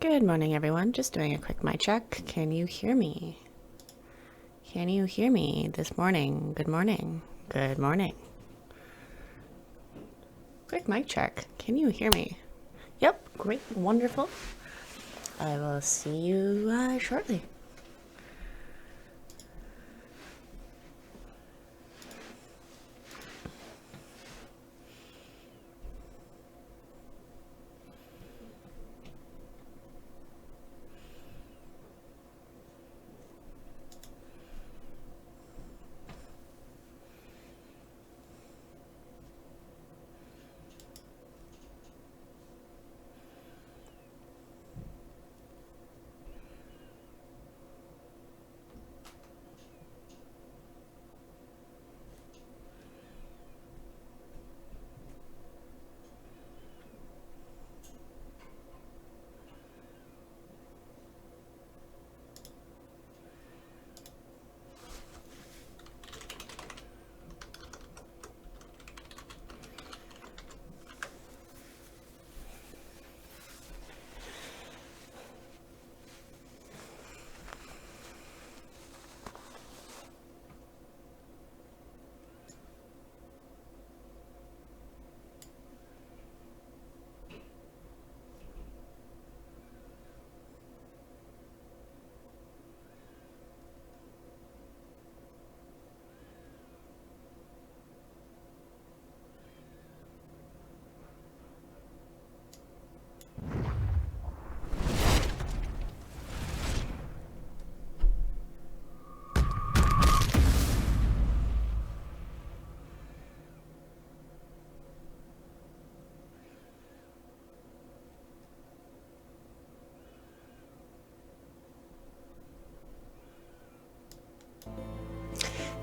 Good morning, everyone. Just doing a quick mic check. Can you hear me? Can you hear me this morning? Good morning. Good morning. Quick mic check. Can you hear me? Yep. Great. Wonderful. I will see you shortly.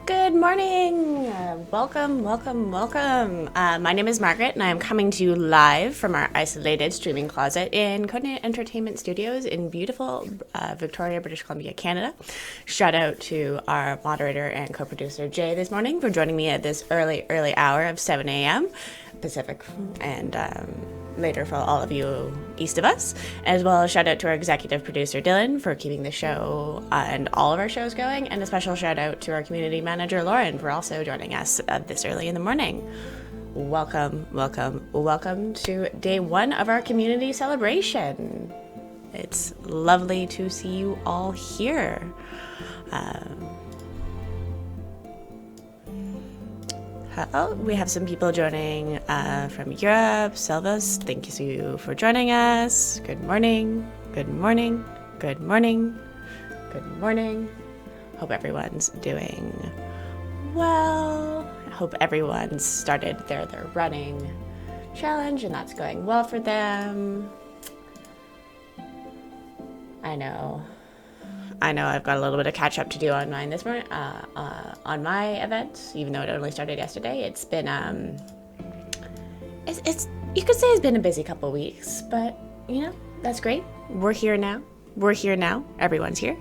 Good morning. Welcome. My name is Margaret, and I am coming to you live from our isolated streaming closet in Coordinate Entertainment Studios in beautiful Victoria, British Columbia, Canada. Shout out to our moderator and co-producer Jay this morning for joining me at this early hour of 7 a.m. Pacific, and later for all of you east of us, as well as shout out to our executive producer Dylan for keeping the show and all of our shows going, and a special shout out to our community manager Lauren for also joining us this early in the morning. Welcome to day one of our community celebration. It's lovely to see you all here. We have some people joining from Europe. Selvas, thank you for joining us. Good morning. Hope everyone's doing well. I hope everyone's started their running challenge and that's going well for them. I know I've got a little bit of catch up to do on mine this morning, on my event, even though it only started yesterday. It's been, it's you could say it's been a busy couple weeks, but you know, that's great. We're here now. Everyone's here.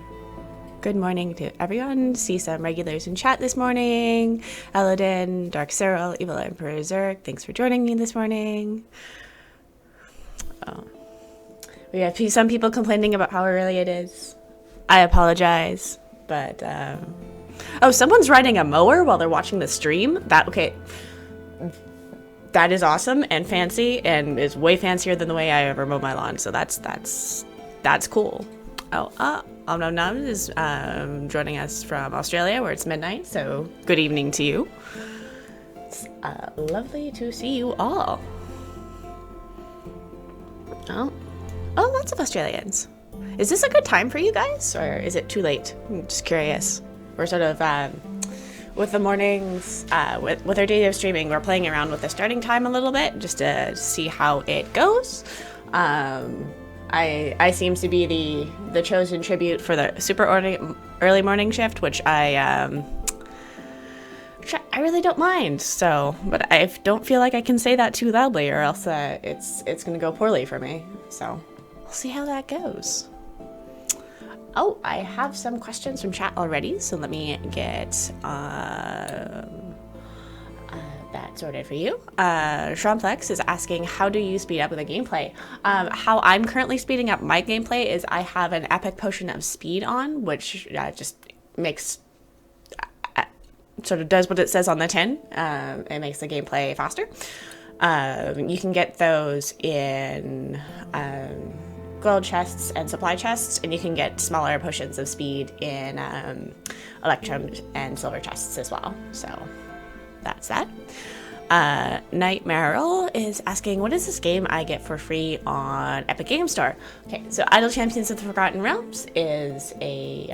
Good morning to everyone. See some regulars in chat this morning. Eladin, Dark Cyril, Evil Emperor Zerk, thanks for joining me this morning. We have some people complaining about how early it is. I apologize, but someone's riding a mower while they're watching the stream. That is awesome and fancy and is way fancier than the way I ever mow my lawn. So that's cool. Num is joining us from Australia, where it's midnight. So good evening to you. It's lovely to see you all. Lots of Australians. Is this a good time for you guys, or is it too late? I'm just curious. We're sort of, with the mornings, with our day of streaming, we're playing around with the starting time a little bit, just to see how it goes. I seem to be the chosen tribute for the super early morning shift, which I really don't mind. So, but I don't feel like I can say that too loudly, or else it's going to go poorly for me. So, we'll see how that goes. I have some questions from chat already, so let me get that that sorted for you. Shromplex is asking, how do you speed up the gameplay? How I'm currently speeding up my gameplay is I have an epic potion of speed on, which just makes sort of does what it says on the tin. It makes the gameplay faster. You can get those in gold chests and supply chests, and you can get smaller potions of speed in electrum and silver chests as well. So that's that. Nightmare is asking, what is this game I get for free on Epic Game Store? Okay, so Idle Champions of the Forgotten Realms is a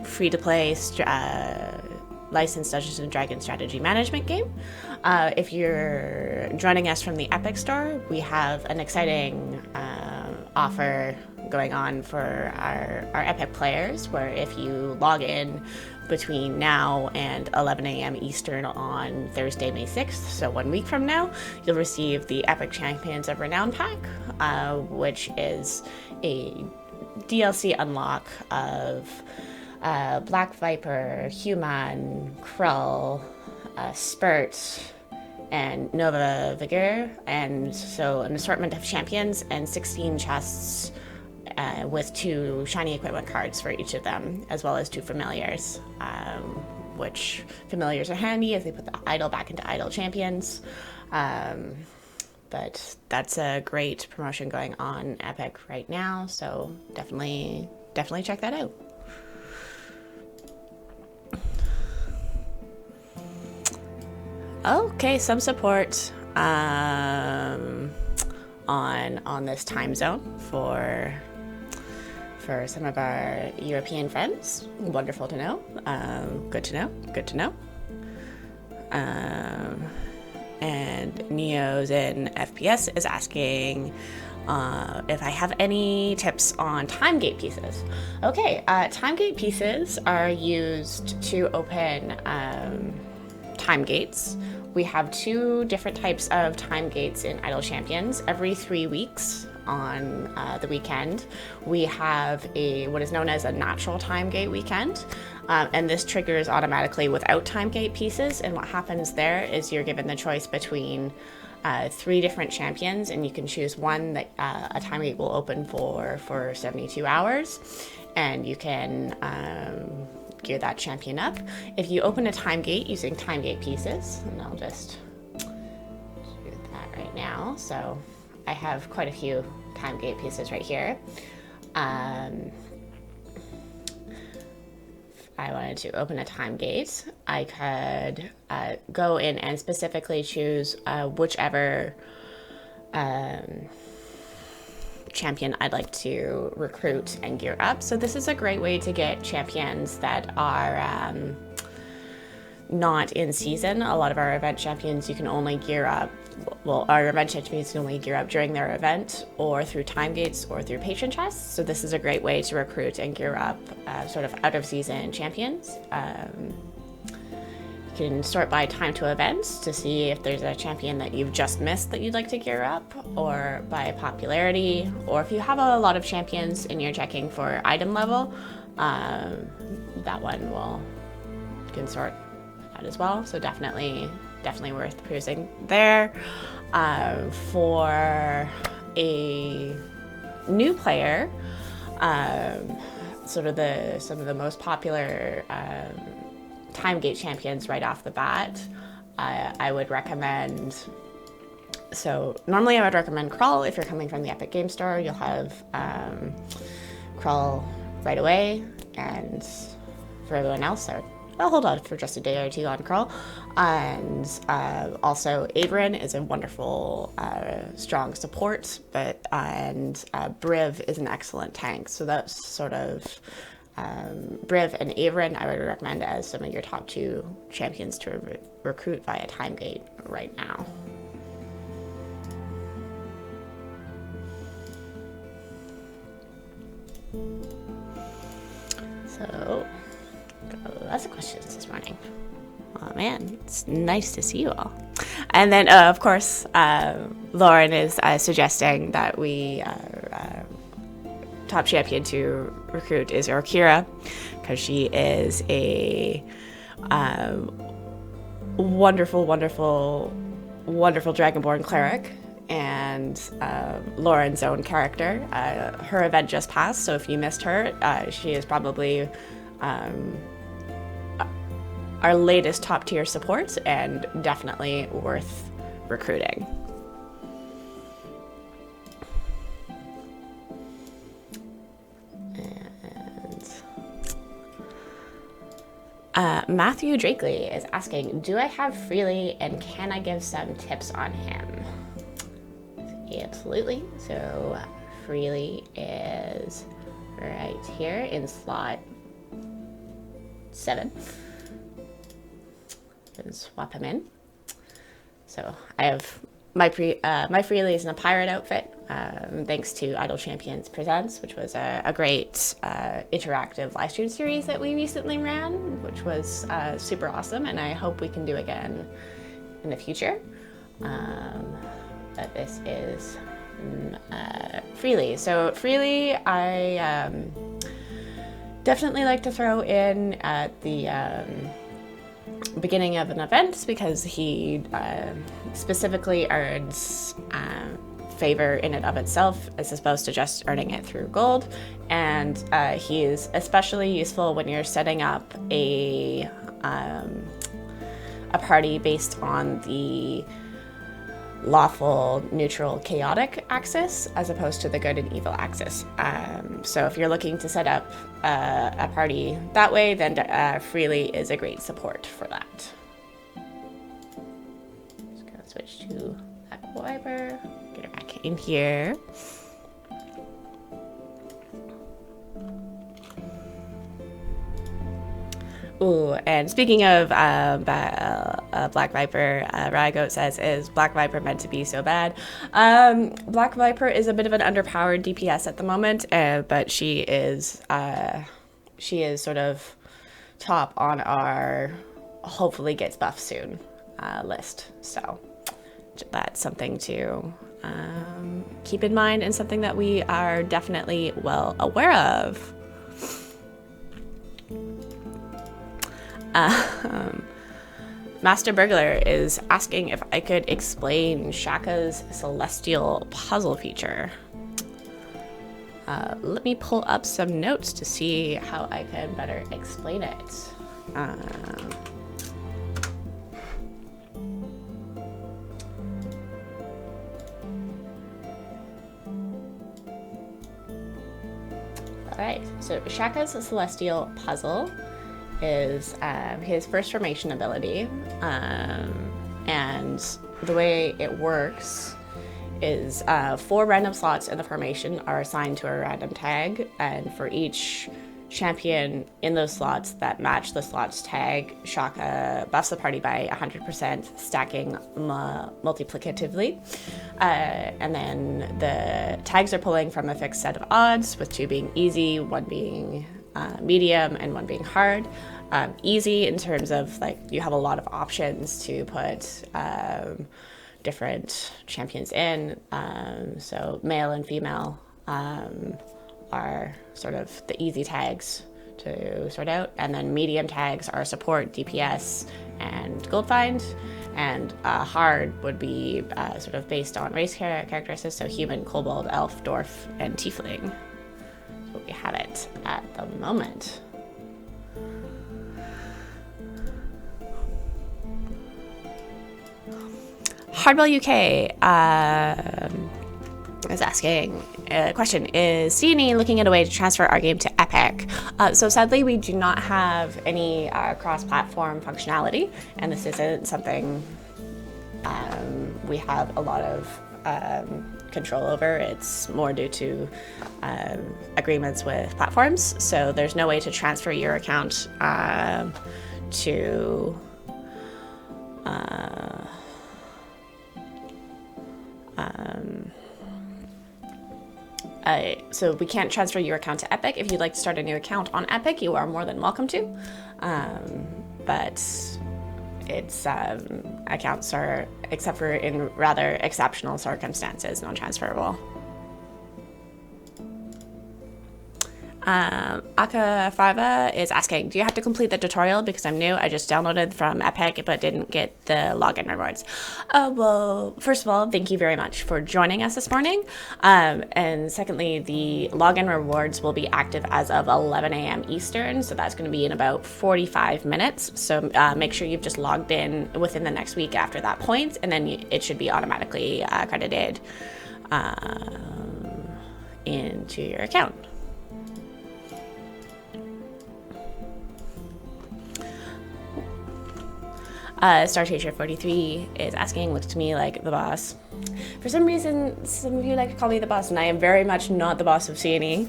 free-to-play licensed Dungeons & Dragons strategy management game. If you're joining us from the Epic Store, we have an exciting offer going on for our Epic players, where if you log in between now and 11 a.m. Eastern on Thursday, May 6th, so 1 week from now, you'll receive the Epic Champions of Renown pack, which is a DLC unlock of Black Viper, Human, Krull, Spurt, and Nova Vigor, and so an assortment of champions and 16 chests with 2 shiny equipment cards for each of them, as well as 2 familiars, which familiars are handy as they put the idol back into idle champions. But that's a great promotion going on Epic right now, so definitely check that out. Okay, some support on this time zone for some of our European friends. Wonderful to know. Good to know. And Neo's in FPS is asking if I have any tips on time gate pieces. Okay, time gate pieces are used to open time gates. We have 2 different types of time gates in Idle Champions. Every 3 weeks on the weekend, we have what is known as a natural time gate weekend. And this triggers automatically without time gate pieces. And what happens there is you're given the choice between 3 different champions, and you can choose one that a time gate will open for 72 hours. And you can gear that champion up. If you open a time gate using time gate pieces, and I'll just do that right now. So I have quite a few time gate pieces right here. If I wanted to open a time gate, I could go in and specifically choose whichever champion I'd like to recruit and gear up. So this is a great way to get champions that are not in season. A lot of our event champions you can only gear up, well, our event champions can only gear up during their event or through time gates or through patron chests. So this is a great way to recruit and gear up sort of out of season champions. You can sort by time to events to see if there's a champion that you've just missed that you'd like to gear up, or by popularity, or if you have a lot of champions and you're checking for item level, that one you can sort that as well. So definitely worth perusing there. For a new player, some of the most popular time gate champions right off the bat, I would recommend. So normally I would recommend Krull. If you're coming from the Epic Game Store, you'll have Krull right away, and for everyone else, I'll hold on for just a day or 2 on Krull. And also Averin is a wonderful strong support, and Briv is an excellent tank. So that's sort of Briv and Averin I would recommend as some of your top 2 champions to recruit via time gate right now. So, got lots of questions this morning. Oh man, it's nice to see you all. And then, of course, Lauren is suggesting that we top champion to recruit is Orkira, because she is a wonderful, wonderful, wonderful Dragonborn cleric and Lauren's own character. Her event just passed, so if you missed her, she is probably our latest top tier support and definitely worth recruiting. Matthew Drakely is asking, do I have Freely and can I give some tips on him? Absolutely. So Freely is right here in slot 7. And swap him in. So I have my Freely is in a pirate outfit, thanks to Idle Champions Presents, which was a great interactive live stream series that we recently ran, which was super awesome, and I hope we can do again in the future. But this is Freely. So Freely, I definitely like to throw in at the beginning of an event because he specifically earns favor in and of itself as opposed to just earning it through gold, and he is especially useful when you're setting up a party based on the lawful, neutral, chaotic axis as opposed to the good and evil axis. So if you're looking to set up a party that way, then Freely is a great support for that. Just gonna switch to Black Viper, get her back in here. Ooh, and speaking of Black Viper, Rygoat says, is Black Viper meant to be so bad? Black Viper is a bit of an underpowered DPS at the moment, but she is sort of top on our hopefully gets buffed soon list. So that's something to keep in mind and something that we are definitely well aware of. Master Burglar is asking if I could explain Shaka's celestial puzzle feature. Let me pull up some notes to see how I can better explain it. Alright, so Shaka's celestial puzzle is his first formation ability, and the way it works is 4 random slots in the formation are assigned to a random tag, and for each champion in those slots that match the slot's tag, Shaka buffs the party by 100%, stacking multiplicatively. And then the tags are pulling from a fixed set of odds, with 2 being easy, 1 being medium, and 1 being hard. Easy in terms of like you have a lot of options to put different champions in. So male and female are sort of the easy tags to sort out, and then medium tags are support, DPS, and gold find, and hard would be sort of based on race characteristics, so human, kobold, elf, dwarf, and tiefling. So we have it at the moment. Hardwell UK is asking a question. Is CNE looking at a way to transfer our game to Epic? So sadly, we do not have any cross-platform functionality, and this isn't something we have a lot of control over. It's more due to agreements with platforms. So there's no way to transfer your account to so we can't transfer your account to Epic. If you'd like to start a new account on Epic, you are more than welcome to. But its accounts are, except for in rather exceptional circumstances, non-transferable. Aka5 is asking, do you have to complete the tutorial because I'm new? I just downloaded from Epic but didn't get the login rewards. Well, first of all, thank you very much for joining us this morning. And secondly, the login rewards will be active as of 11 a.m. Eastern, so that's going to be in about 45 minutes. So make sure you've just logged in within the next week after that point, and then it should be automatically credited into your account. Star Chaser 43 is asking, looks to me like the boss. For some reason, some of you like to call me the boss, and I am very much not the boss of C&E.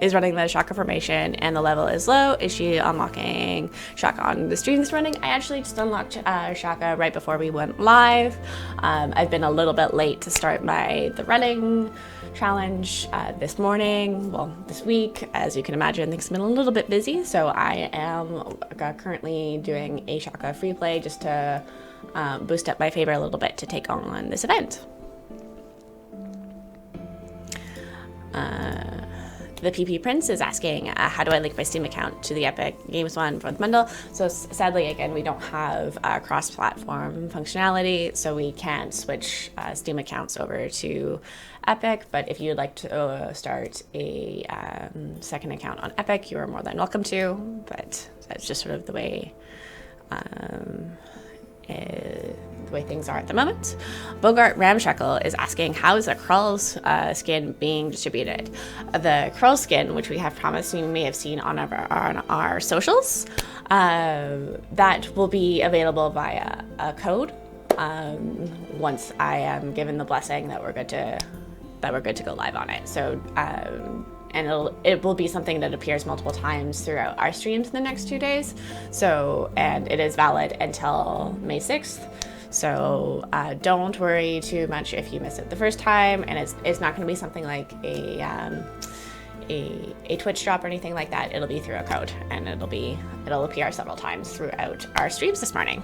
Is running the Shaka formation, and the level is low. Is she unlocking Shaka on the stream that's running? I actually just unlocked Shaka right before we went live. I've been a little bit late to start the running challenge this week. As you can imagine, things have been a little bit busy, so I am currently doing a Shaka free play just to boost up my favor a little bit to take on this event. The PP Prince is asking, how do I link my Steam account to the Epic Games one for the bundle? So sadly, again, we don't have cross-platform functionality, so we can't switch Steam accounts over to Epic. But if you'd like to start a second account on Epic, you are more than welcome to. But that's just sort of the way things are at the moment. Bogart Ramshackle is asking, how is the Krull's skin being distributed? The Krull skin, which we have promised, you may have seen on our socials, that will be available via a code once I am given the blessing that we're good to go live on it. So and it will be something that appears multiple times throughout our streams in the next 2 days. So, and it is valid until May 6th. So don't worry too much if you miss it the first time, and it's not going to be something like a Twitch drop or anything like that. It'll be through a code, and it'll appear several times throughout our streams this morning.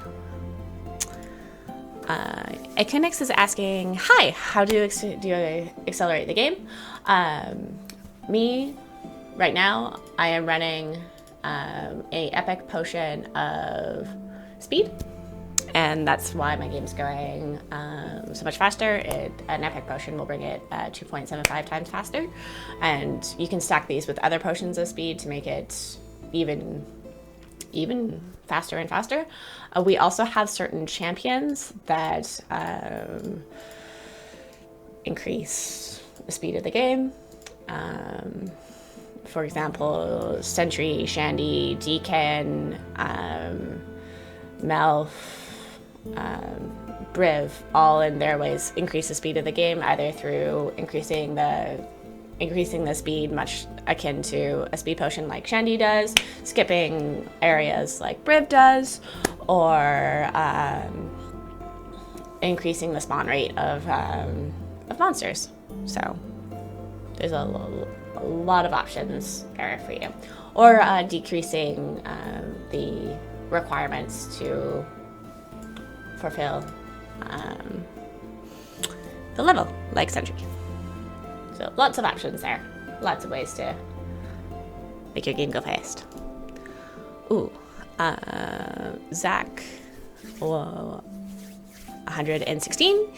Ekinix is asking, hi, how do you accelerate the game? Me, right now, I am running a epic potion of speed, and that's why my game's going so much faster. An epic potion will bring it 2.75 times faster, and you can stack these with other potions of speed to make it even faster and faster. We also have certain champions that increase the speed of the game. For example, Sentry, Shandy, Deacon, Melf, Briv, all in their ways increase the speed of the game, either through increasing the speed much akin to a speed potion like Shandy does, skipping areas like Briv does, or increasing the spawn rate of monsters. So there's a lot of options there for you. Or decreasing the requirements to fulfill the level, like Sentry. So lots of options there. Lots of ways to make your game go fast. Ooh, Zach, 116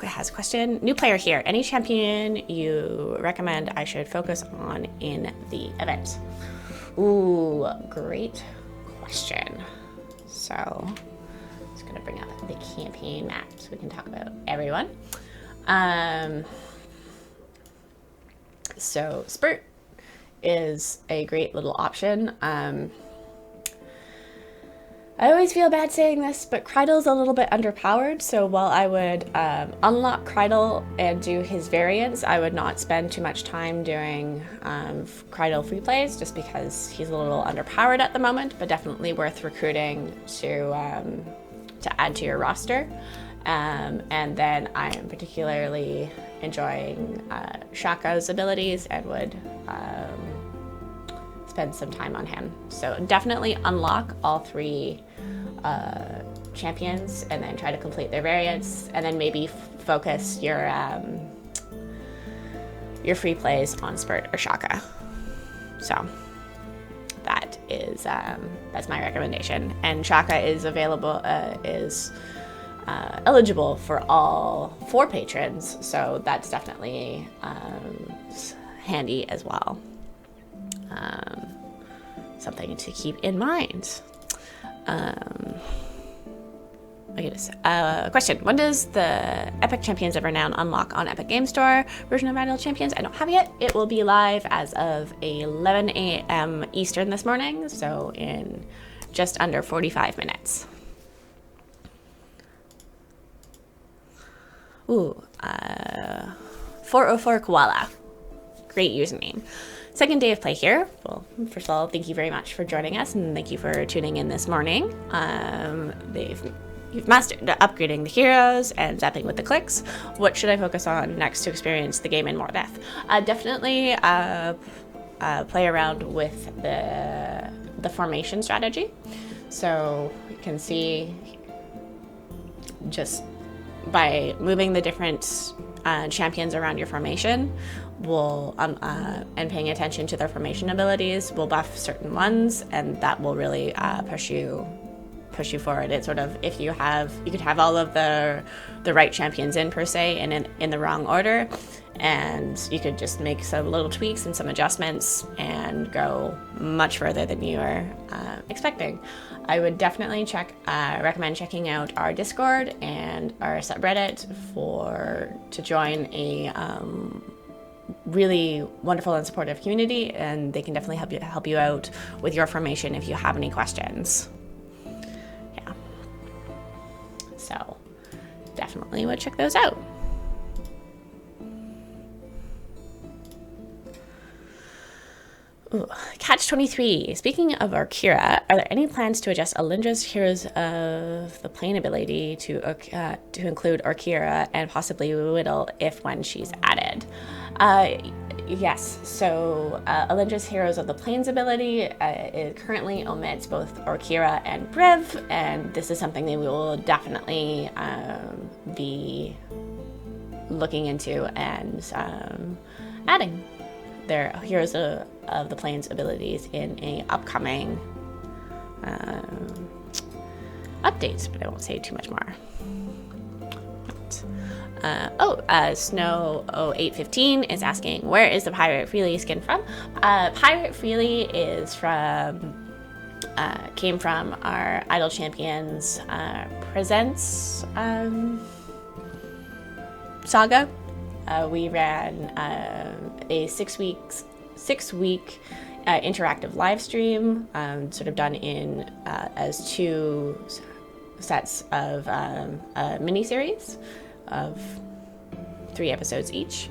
has a question. New player here. Any champion you recommend I should focus on in the event? Ooh, great question. So, just gonna bring up the campaign map so we can talk about everyone. So Spurt is a great little option. I always feel bad saying this, but Kreidl's a little bit underpowered, so while I would unlock Kreidl and do his variants, I would not spend too much time doing Kreidl free plays, just because he's a little underpowered at the moment, but definitely worth recruiting to add to your roster. And then I am particularly enjoying Shaka's abilities and would spend some time on him. So definitely unlock all three champions and then try to complete their variants, and then maybe focus your your free plays on Spurt or Shaka. So that is that's my recommendation. And Shaka is available, eligible for all 4 patrons, so that's definitely handy as well. Something to keep in mind. Question. When does the Epic Champions of Renown unlock on Epic Game Store version of Idle Champions? I don't have it yet. It will be live as of 11 a.m. Eastern this morning, so in just under 45 minutes. 404 Koala. Great username. Second day of play here. Well, first of all, thank you very much for joining us, and thank you for tuning in this morning. You've mastered upgrading the heroes and zapping with the clicks. What should I focus on next to experience the game in more depth? Definitely play around with the formation strategy. So you can see just by moving the different champions around your formation and paying attention to their formation abilities will buff certain ones, and that will really push you forward. It's sort of, if you could have all of the right champions in per se and in the wrong order, and you could just make some little tweaks and some adjustments and go much further than you were expecting. I would definitely recommend checking out our Discord and our subreddit to join a really wonderful and supportive community, and they can definitely help you out with your formation if you have any questions. Yeah. So definitely would check those out. Ooh, Catch 23. Speaking of Orkira, are there any plans to adjust Alindra's Heroes of the Plane ability to include Orkira and possibly Whittle when she's added? Yes. So Alindra's Heroes of the Plains ability it currently omits both Orkira and Brev, and this is something that we will definitely be looking into and adding their Heroes of the Plains abilities in a upcoming updates, but I won't say too much more. Snow 0815 is asking, where is the Pirate Freely skin from? Pirate Freely is came from our Idle Champions Presents saga. We ran a six-week interactive live stream, sort of done in as 2 sets of a mini-series of 3 episodes each,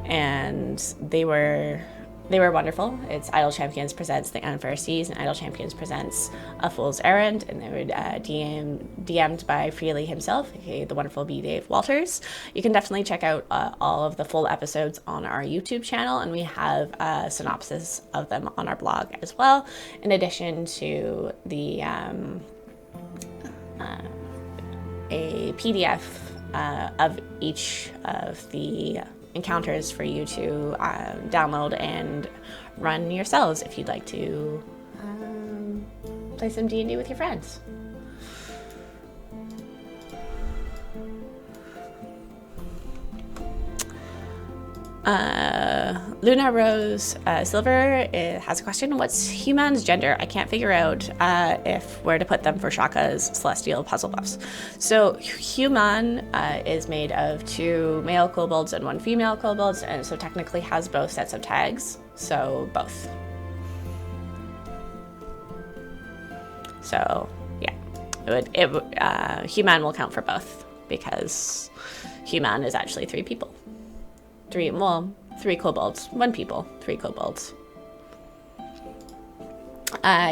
and they were wonderful. It's Idle Champions presents The Unfair Seas and Idle Champions presents A Fool's Errand, and they were DM'd by Freely himself, aka the wonderful B. Dave Walters. You can definitely check out all of the full episodes on our YouTube channel, and we have a synopsis of them on our blog as well, in addition to a PDF of each of the encounters for you to download and run yourselves if you'd like to play some D&D with your friends. Luna Rose Silver has a question. What's Human's gender? I can't figure out where to put them for Shaka's Celestial Puzzle Buffs. So Human is made of 2 male kobolds and 1 female kobolds, and so technically has both sets of tags. So both. So yeah, Human will count for both because Human is actually 3 people. 3 kobolds, 1 people, 3 kobolds.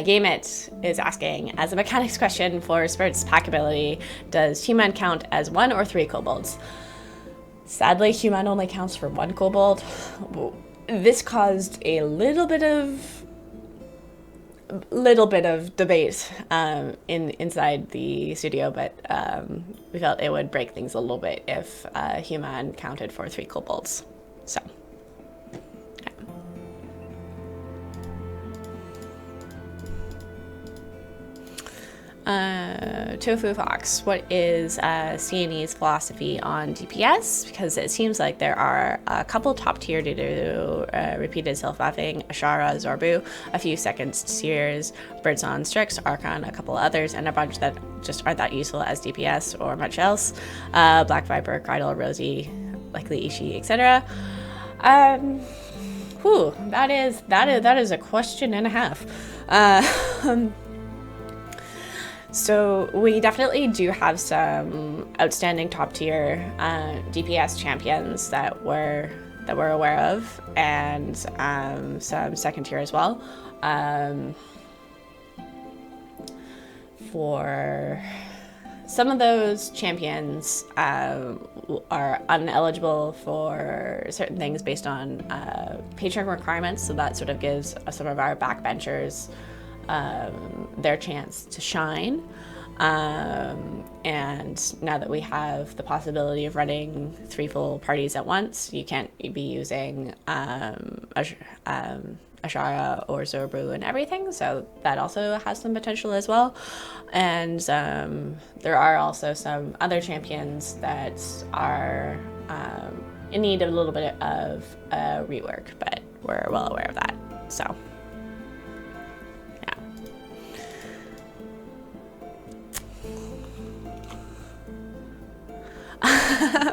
Game It is asking, as a mechanics question for Spurt's pack ability, does Human count as 1 or 3 kobolds? Sadly, Human only counts for 1 kobold. This caused a little bit of debate inside the studio, but we felt it would break things a little bit if Human counted for 3 kobolds. So Tofu Fox, what is CNE's philosophy on DPS? Because it seems like there are a couple top tier due to repeated self-buffing, Ashara, Zorbu, a few second tiers, Birds on Strix, Archon, a couple others, and a bunch that just aren't that useful as DPS or much else. Black Viper, Cridle, Rosie, likely Ishi, etc. That is a question and a half. So we definitely do have some outstanding top tier DPS champions that we're aware of, and some second tier as well. For some of those champions are ineligible for certain things based on patron requirements, so that sort of gives some of our backbenchers their chance to shine. And now that we have the possibility of running 3 full parties at once, you can't be using Ashara or Zorbu and everything, so that also has some potential as well. And there are also some other champions that are in need of a little bit of rework, but we're well aware of that. So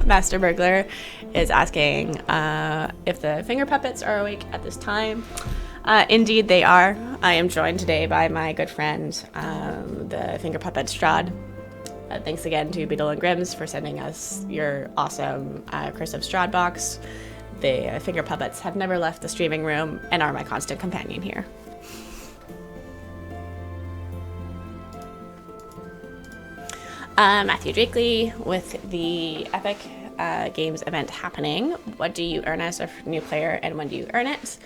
Master Burglar is asking if the finger puppets are awake at this time. Indeed they are. I am joined today by my good friend, the finger puppet Strahd. Thanks again to Beetle and Grims for sending us your awesome Curse of Strahd box. The finger puppets have never left the streaming room and are my constant companion here. Matthew Drakely, with the Epic Games event happening, what do you earn as a new player and when do you earn it?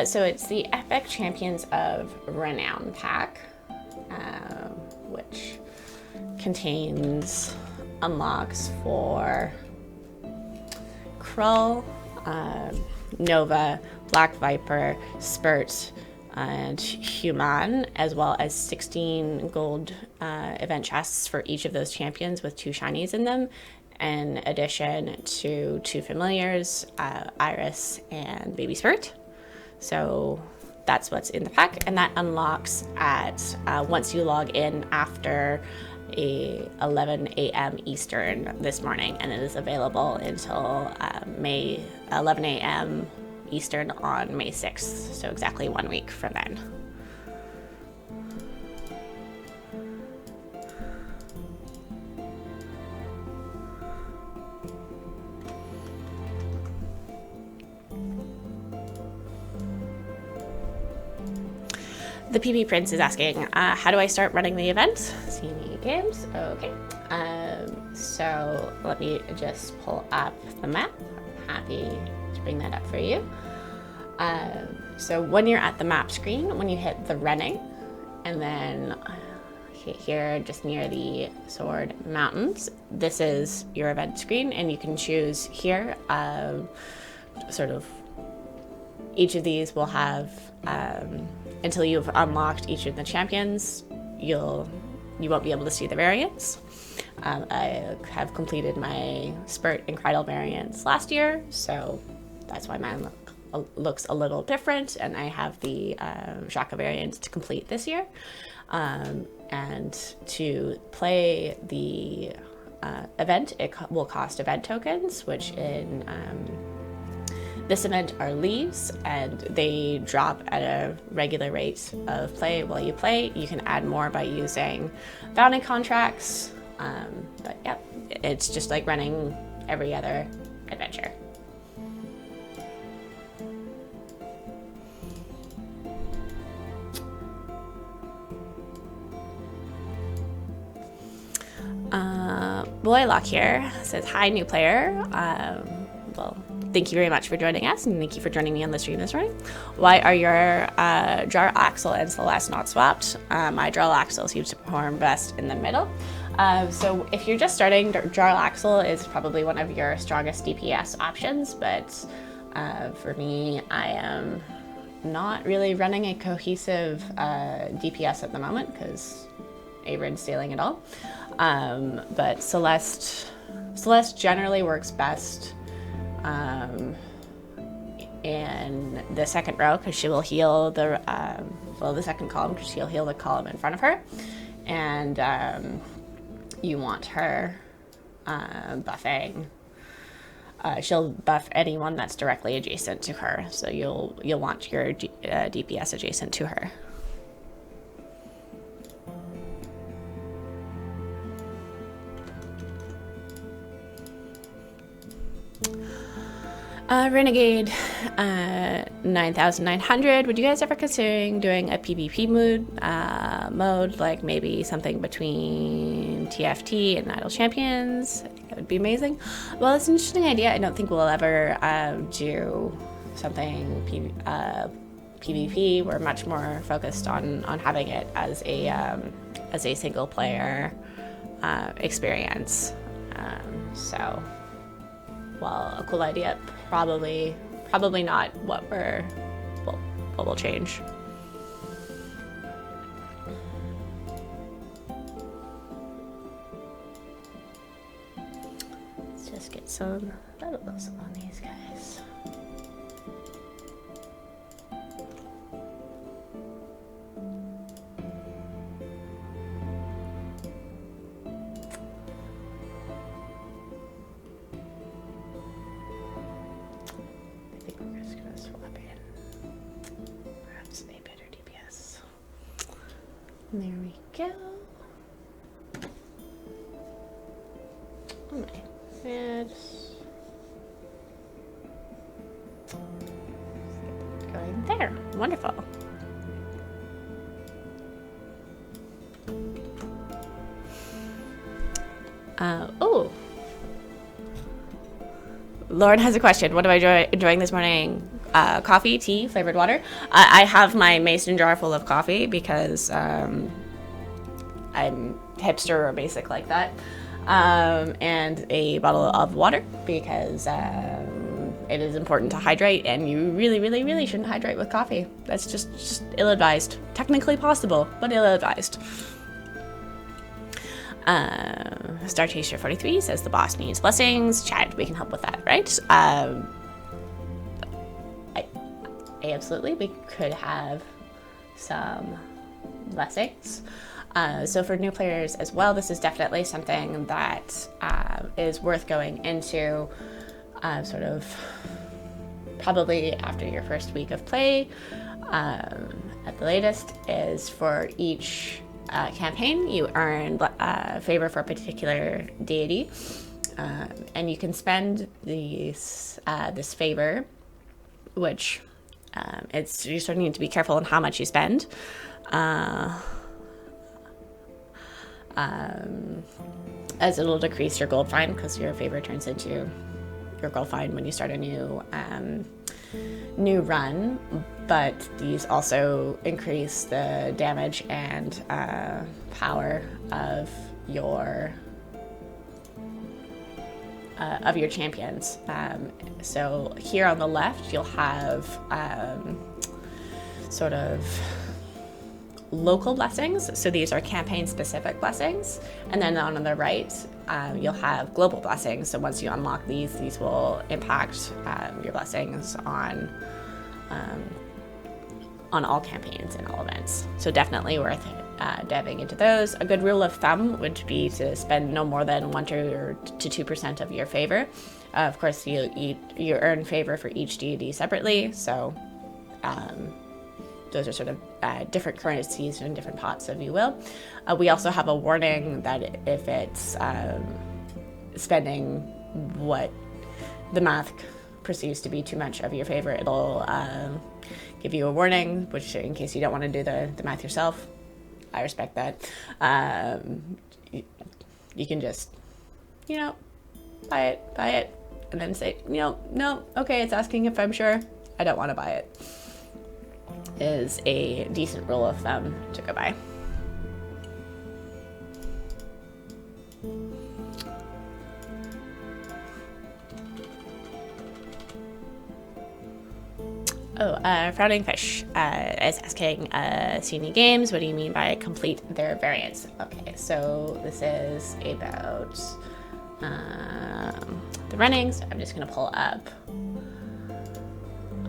So it's the Epic Champions of Renown pack, which contains unlocks for Krull, Nova, Black Viper, Spurt, and Human, as well as 16 gold event chests for each of those champions with 2 shinies in them, in addition to 2 familiars, Iris and Baby Spurt. So that's what's in the pack, and that unlocks at once you log in after 11 a.m. Eastern this morning, and it is available until 11 a.m. Eastern on May 6th, so exactly 1 week from then. The PP Prince is asking, how do I start running the event? CNE Games, okay. So let me just pull up the map. Happy to bring that up for you. So when you're at the map screen, when you hit the running, and then here just near the Sword Mountains, this is your event screen, and you can choose here sort of each of these will have until you've unlocked each of the champions, you won't be able to see the variants. I have completed my Spurt and Cridle variants last year, so that's why mine looks a little different, and I have the Shaka variants to complete this year. And to play the event, it will cost event tokens, which in this event are leaves, and they drop at a regular rate of play while you play. You can add more by using bounty contracts, but yeah, it's just like running every other adventure. Boylock here says, hi, new player. Well, thank you very much for joining us, and thank you for joining me on the stream this morning. Why are your Jar Axle and Celeste not swapped? My Jar Axle seems to perform best in the middle. So if you're just starting, Jar Axle is probably one of your strongest DPS options, but for me, I am not really running a cohesive DPS at the moment, because Averin stealing it all. But Celeste generally works best in the second row because she will heal the second column because she'll heal the column in front of her, and you want her buffing. She'll buff anyone that's directly adjacent to her, so you'll want your DPS adjacent to her. Renegade 9900. Would you guys ever considering doing a PvP mode, like maybe something between TFT and Idle Champions? I think that would be amazing. Well, it's an interesting idea. I don't think we'll ever do something PvP. We're much more focused on having it as a single player experience. So, well, a cool idea. Probably not what will change. Let's just get some levels on these guys. There we go. Okay. And going there. Wonderful. Oh. Lauren has a question. What am I enjoying this morning? Coffee, tea, flavored water. I have my mason jar full of coffee because I'm hipster or basic like that, and a bottle of water because it is important to hydrate, and you really shouldn't hydrate with coffee. That's just ill-advised. Technically possible, but ill-advised. Star Chaser 43 says the boss needs blessings. Chad, we can help with that, right? Absolutely, we could have some blessings. So for new players as well, this is definitely something that is worth going into sort of probably after your first week of play at the latest. Is for each campaign you earn favor for a particular deity, and you can spend this favor, which you sort of need to be careful on how much you spend, as it'll decrease your gold find because your favor turns into your gold find when you start a new run. But these also increase the damage and power of your champions. So here on the left, you'll have sort of local blessings. So these are campaign-specific blessings. And then on the right, you'll have global blessings. So once you unlock these will impact your blessings on all campaigns and all events. So definitely worth diving into those. A good rule of thumb would be to spend no more than 1 to 2% of your favor. Of course, you earn favor for each deity separately, so those are sort of different currencies in different pots, if you will. We also have a warning that if it's spending what the math perceives to be too much of your favor, it'll give you a warning, which in case you don't want to do the math yourself, I respect that. You can just, buy it, and then say, no, okay, it's asking if I'm sure, I don't want to buy it, is a decent rule of thumb to go by. Frowning Fish is asking, see any games? What do you mean by complete their variants? Okay, so this is about the runnings. I'm just going to pull up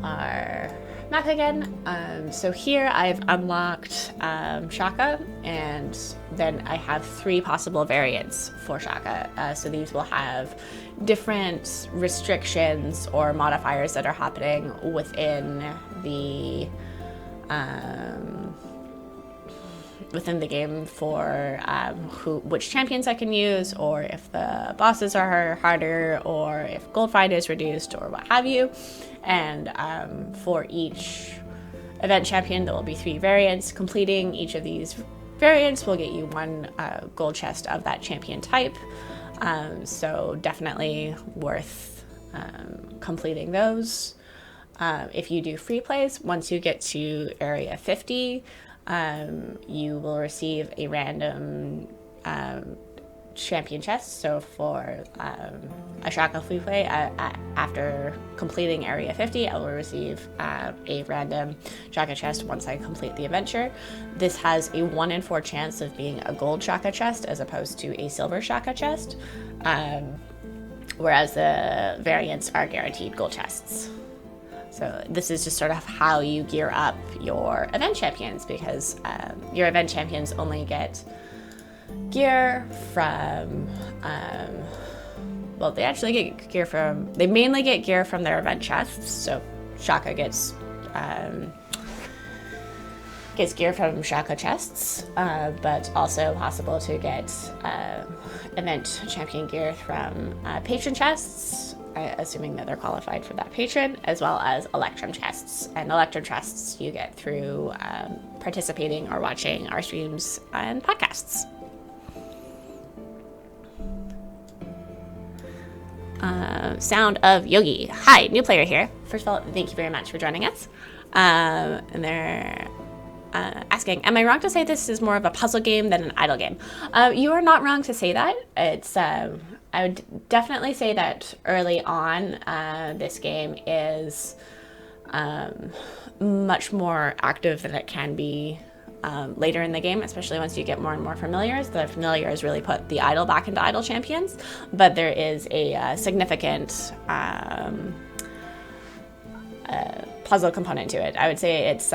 our map again. So here I've unlocked Shaka, and then I have 3 possible variants for Shaka. So these will have different restrictions or modifiers that are happening within the game for which champions I can use, or if the bosses are harder, or if gold find is reduced, or what have you. And for each event champion, there will be 3 variants. Completing each of these variants will get you 1 gold chest of that champion type. So definitely worth completing those. If you do free plays, once you get to area 50, you will receive a random champion chest. So for a Shaka free play, after completing area 50, I will receive a random Shaka chest once I complete the adventure. This has a 1 in 4 chance of being a gold Shaka chest as opposed to a silver Shaka chest, whereas the variants are guaranteed gold chests. So this is just sort of how you gear up your event champions, because your event champions only get gear from, they actually get gear from, they mainly get gear from their event chests. So Shaka gets gear from Shaka chests, but also possible to get event champion gear from patron chests, assuming that they're qualified for that patron, as well as Electrum chests. And Electrum chests you get through participating or watching our streams and podcasts. Sound of Yogi. Hi, new player here. First of all, thank you very much for joining us. And they're asking, am I wrong to say this is more of a puzzle game than an idle game? You are not wrong to say that. It's I would definitely say that early on, this game is much more active than it can be later in the game, especially once you get more and more familiars. The familiars really put the idle back into idle champions, but there is a significant puzzle component to it. I would say it's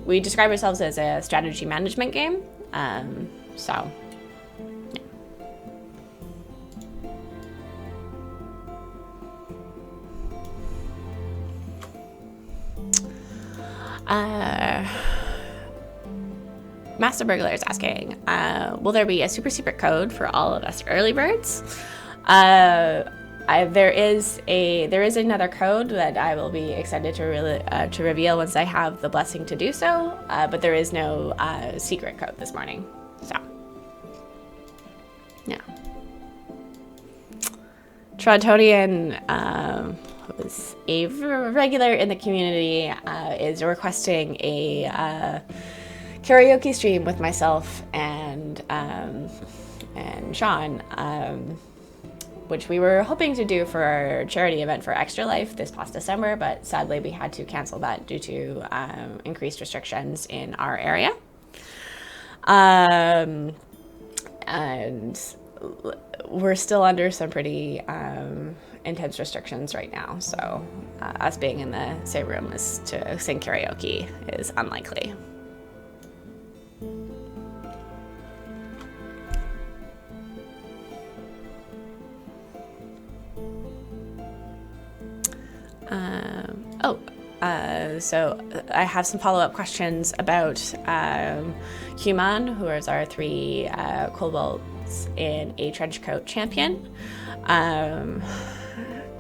we describe ourselves as a strategy management game. So Master Burglar is asking, will there be a super secret code for all of us early birds? There is another code that I will be excited to reveal once I have the blessing to do so, but there is no secret code this morning. So, yeah. Trontonian, who's a regular in the community, is requesting a karaoke stream with myself and Sean, which we were hoping to do for our charity event for Extra Life this past December, but sadly we had to cancel that due to increased restrictions in our area. And we're still under some pretty intense restrictions right now, so us being in the same room as to sing karaoke is unlikely. So I have some follow-up questions about Human, who is our 3 kobolds in a trenchcoat champion.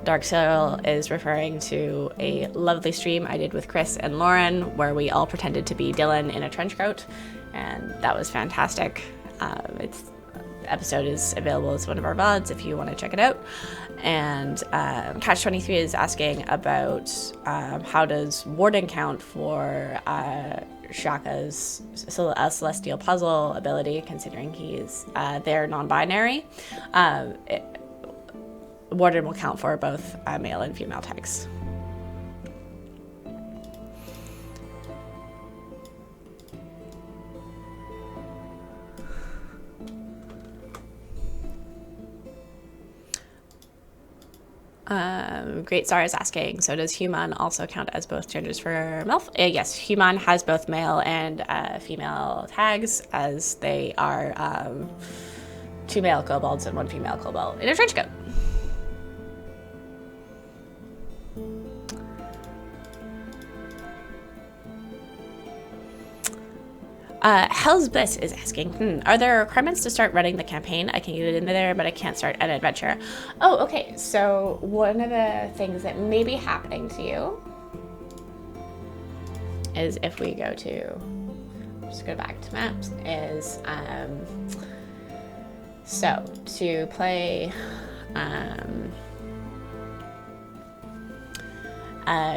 Dark Soil is referring to a lovely stream I did with Chris and Lauren, where we all pretended to be Dylan in a trenchcoat, and that was fantastic. The episode is available as one of our VODs if you want to check it out. And Catch23 is asking about how does Warden count for Shaka's Celestial Puzzle ability, considering he's they're non-binary. Warden will count for both male and female tags. Great Star is asking, so does human also count as both genders for MILF? Yes, human has both male and female tags, as they are 2 male kobolds and 1 female kobold in a trench coat. Hell's Bliss is asking, are there requirements to start running the campaign? I can get it in there, but I can't start an adventure. Oh, okay. So one of the things that may be happening to you is if we go to, just go back to maps, is, so to play,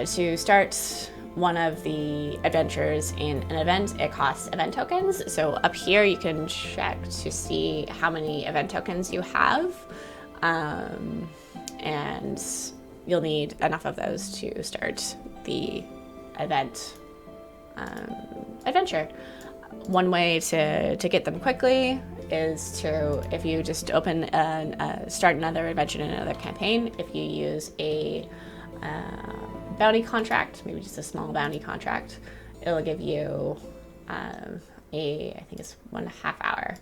to start one of the adventures in an event, it costs event tokens. So up here you can check to see how many event tokens you have, and you'll need enough of those to start the event adventure. One way to get them quickly is to, if you just open and start another adventure in another campaign, if you use a bounty contract, maybe just a small bounty contract, it'll give you I think it's 1.5 hour.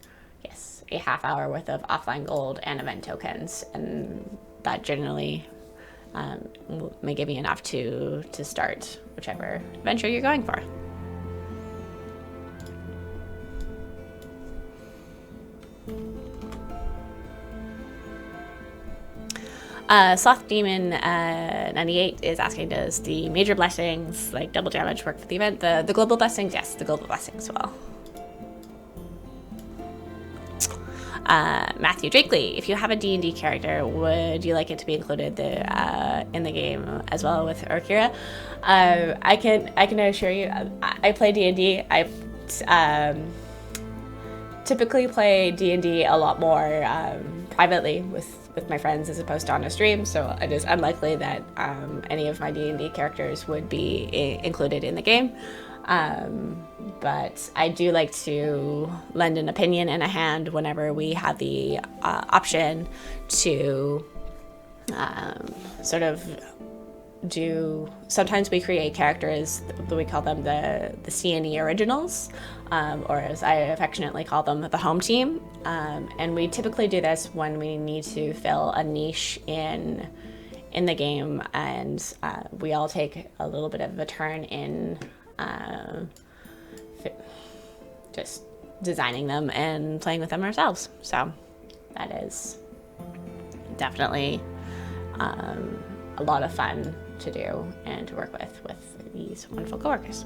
Yes, a half hour worth of offline gold and event tokens, and that generally may give you enough to start whichever adventure you're going for. Sloth Demon 98 is asking, does the major blessings, like double damage, work for the event? The global blessings, yes, the global blessings will. Matthew Drakely, if you have a D&D character, would you like it to be included in the game as well with Orkira? I can assure you, I play D&D. I typically play D&D a lot more privately with my friends as opposed to on a stream, so it is unlikely that any of my D&D characters would be included in the game. But I do like to lend an opinion and a hand whenever we have the option to sort of do. Sometimes we create characters, we call them the C&E originals, or as I affectionately call them, the home team. And we typically do this when we need to fill a niche in the game, and we all take a little bit of a turn in just designing them and playing with them ourselves. So that is definitely a lot of fun to do and to work with these wonderful coworkers.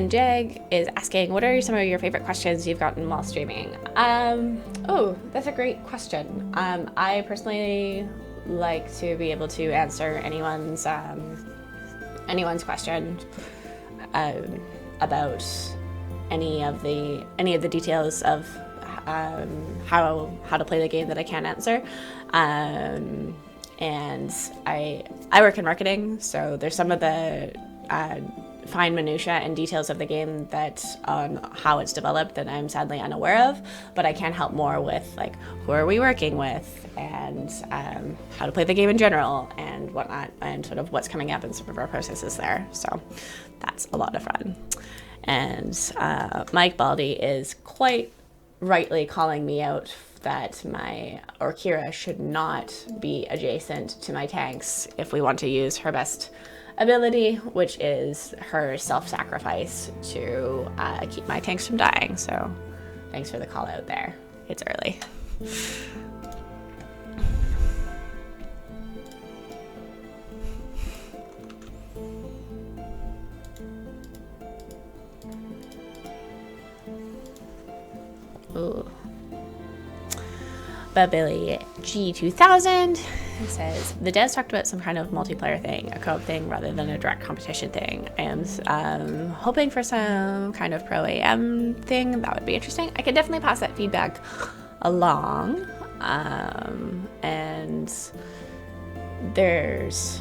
Jag is asking, what are some of your favorite questions you've gotten while streaming? Oh, that's a great question. I personally like to be able to answer anyone's question about any of the details of how to play the game that I can't answer. And I work in marketing, so there's some of the fine minutia and details of the game that on how it's developed that I'm sadly unaware of, but I can help more with like who are we working with and how to play the game in general and whatnot, and sort of what's coming up in some of our processes there. So that's a lot of fun. And Mike Baldy is quite rightly calling me out that my Orkira should not be adjacent to my tanks if we want to use her best ability, which is her self-sacrifice to keep my tanks from dying. So thanks for the call out there. It's early. Ooh. But Billy G2000 says, the devs talked about some kind of multiplayer thing, a co-op thing rather than a direct competition thing. I am hoping for some kind of pro AM thing. That would be interesting. I could definitely pass that feedback along. And there's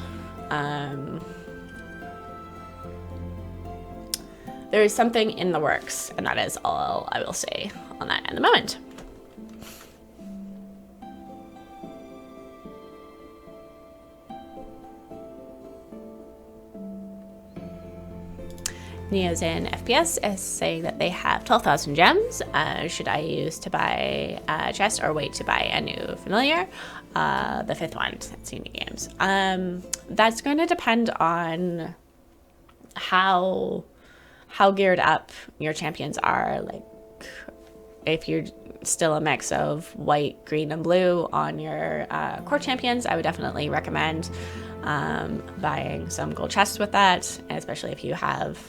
something in the works, and that is all I will say on that at the moment. Neo's in FPS is saying that they have 12,000 gems. Should I use to buy a chest or wait to buy a new familiar? The fifth one, that's Unique Games. That's going to depend on how geared up your champions are. Like, if you're still a mix of white, green, and blue on your core champions, I would definitely recommend buying some gold chests with that, especially if you have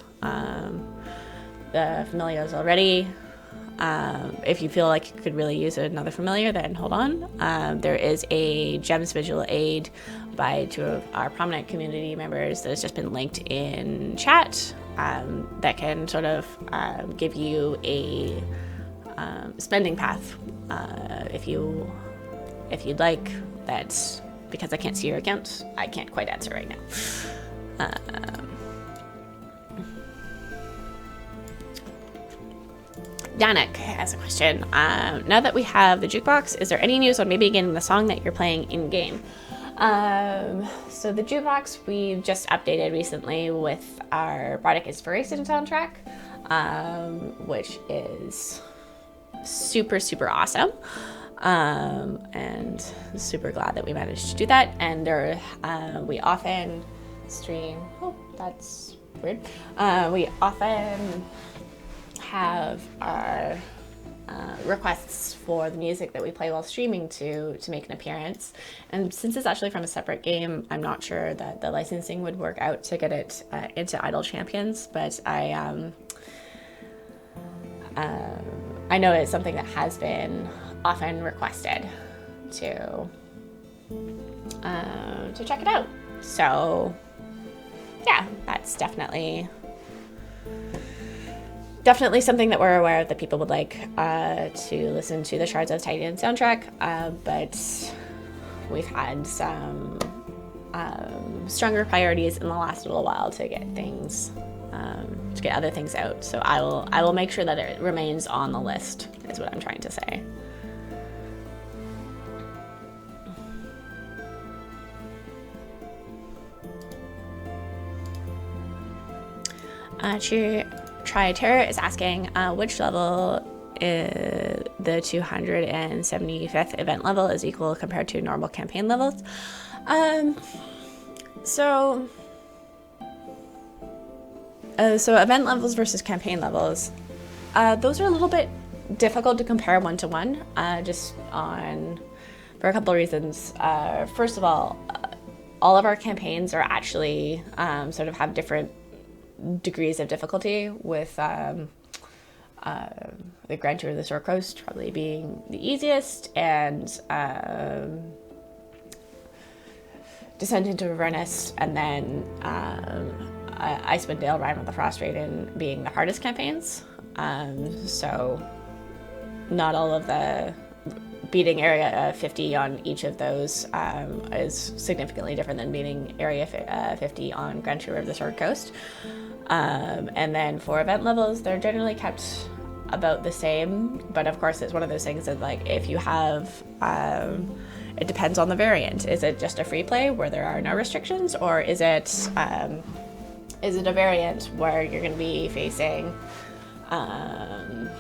the familiars already. If you feel like you could really use another familiar, then hold on. There is a gems visual aid by two of our prominent community members that has just been linked in chat, that can sort of give you a spending path if you'd like. That's because I can't see your account. I can't quite answer right now. Danik has a question. Now that we have the jukebox, is there any news on maybe getting the song that you're playing in game? So the jukebox we've just updated recently with our Bardic Inspiration soundtrack, which is super awesome. And super glad that we managed to do that. And we often stream. Oh, that's weird. We often have our requests for the music that we play while streaming to make an appearance. And since it's actually from a separate game, I'm not sure that the licensing would work out to get it into Idle Champions, but I know it's something that has been often requested to check it out. So yeah, that's definitely something that we're aware of that people would like to listen to the Shards of Titan soundtrack, but we've had some stronger priorities in the last little while to get things to get other things out. So I will make sure that it remains on the list, is what I'm trying to say. Tri-Terror is asking which level the 275th event level is equal compared to normal campaign levels. So event levels versus campaign levels, those are a little bit difficult to compare one-to-one, for a couple of reasons. First of all of our campaigns are actually sort of have different degrees of difficulty, with the Grand Tour of the Sword Coast probably being the easiest, and Descent into Avernus, and then Icewind Dale, Rime of the Frost Raiden being the hardest campaigns. So not all of the beating area 50 on each of those is significantly different than beating area 50 on Grand Tour of the Sword Coast. And then for event levels, they're generally kept about the same, but of course it's one of those things that, like, if you have it depends on the variant. Is it just a free play where there are no restrictions, or is it a variant where you're going to be facing the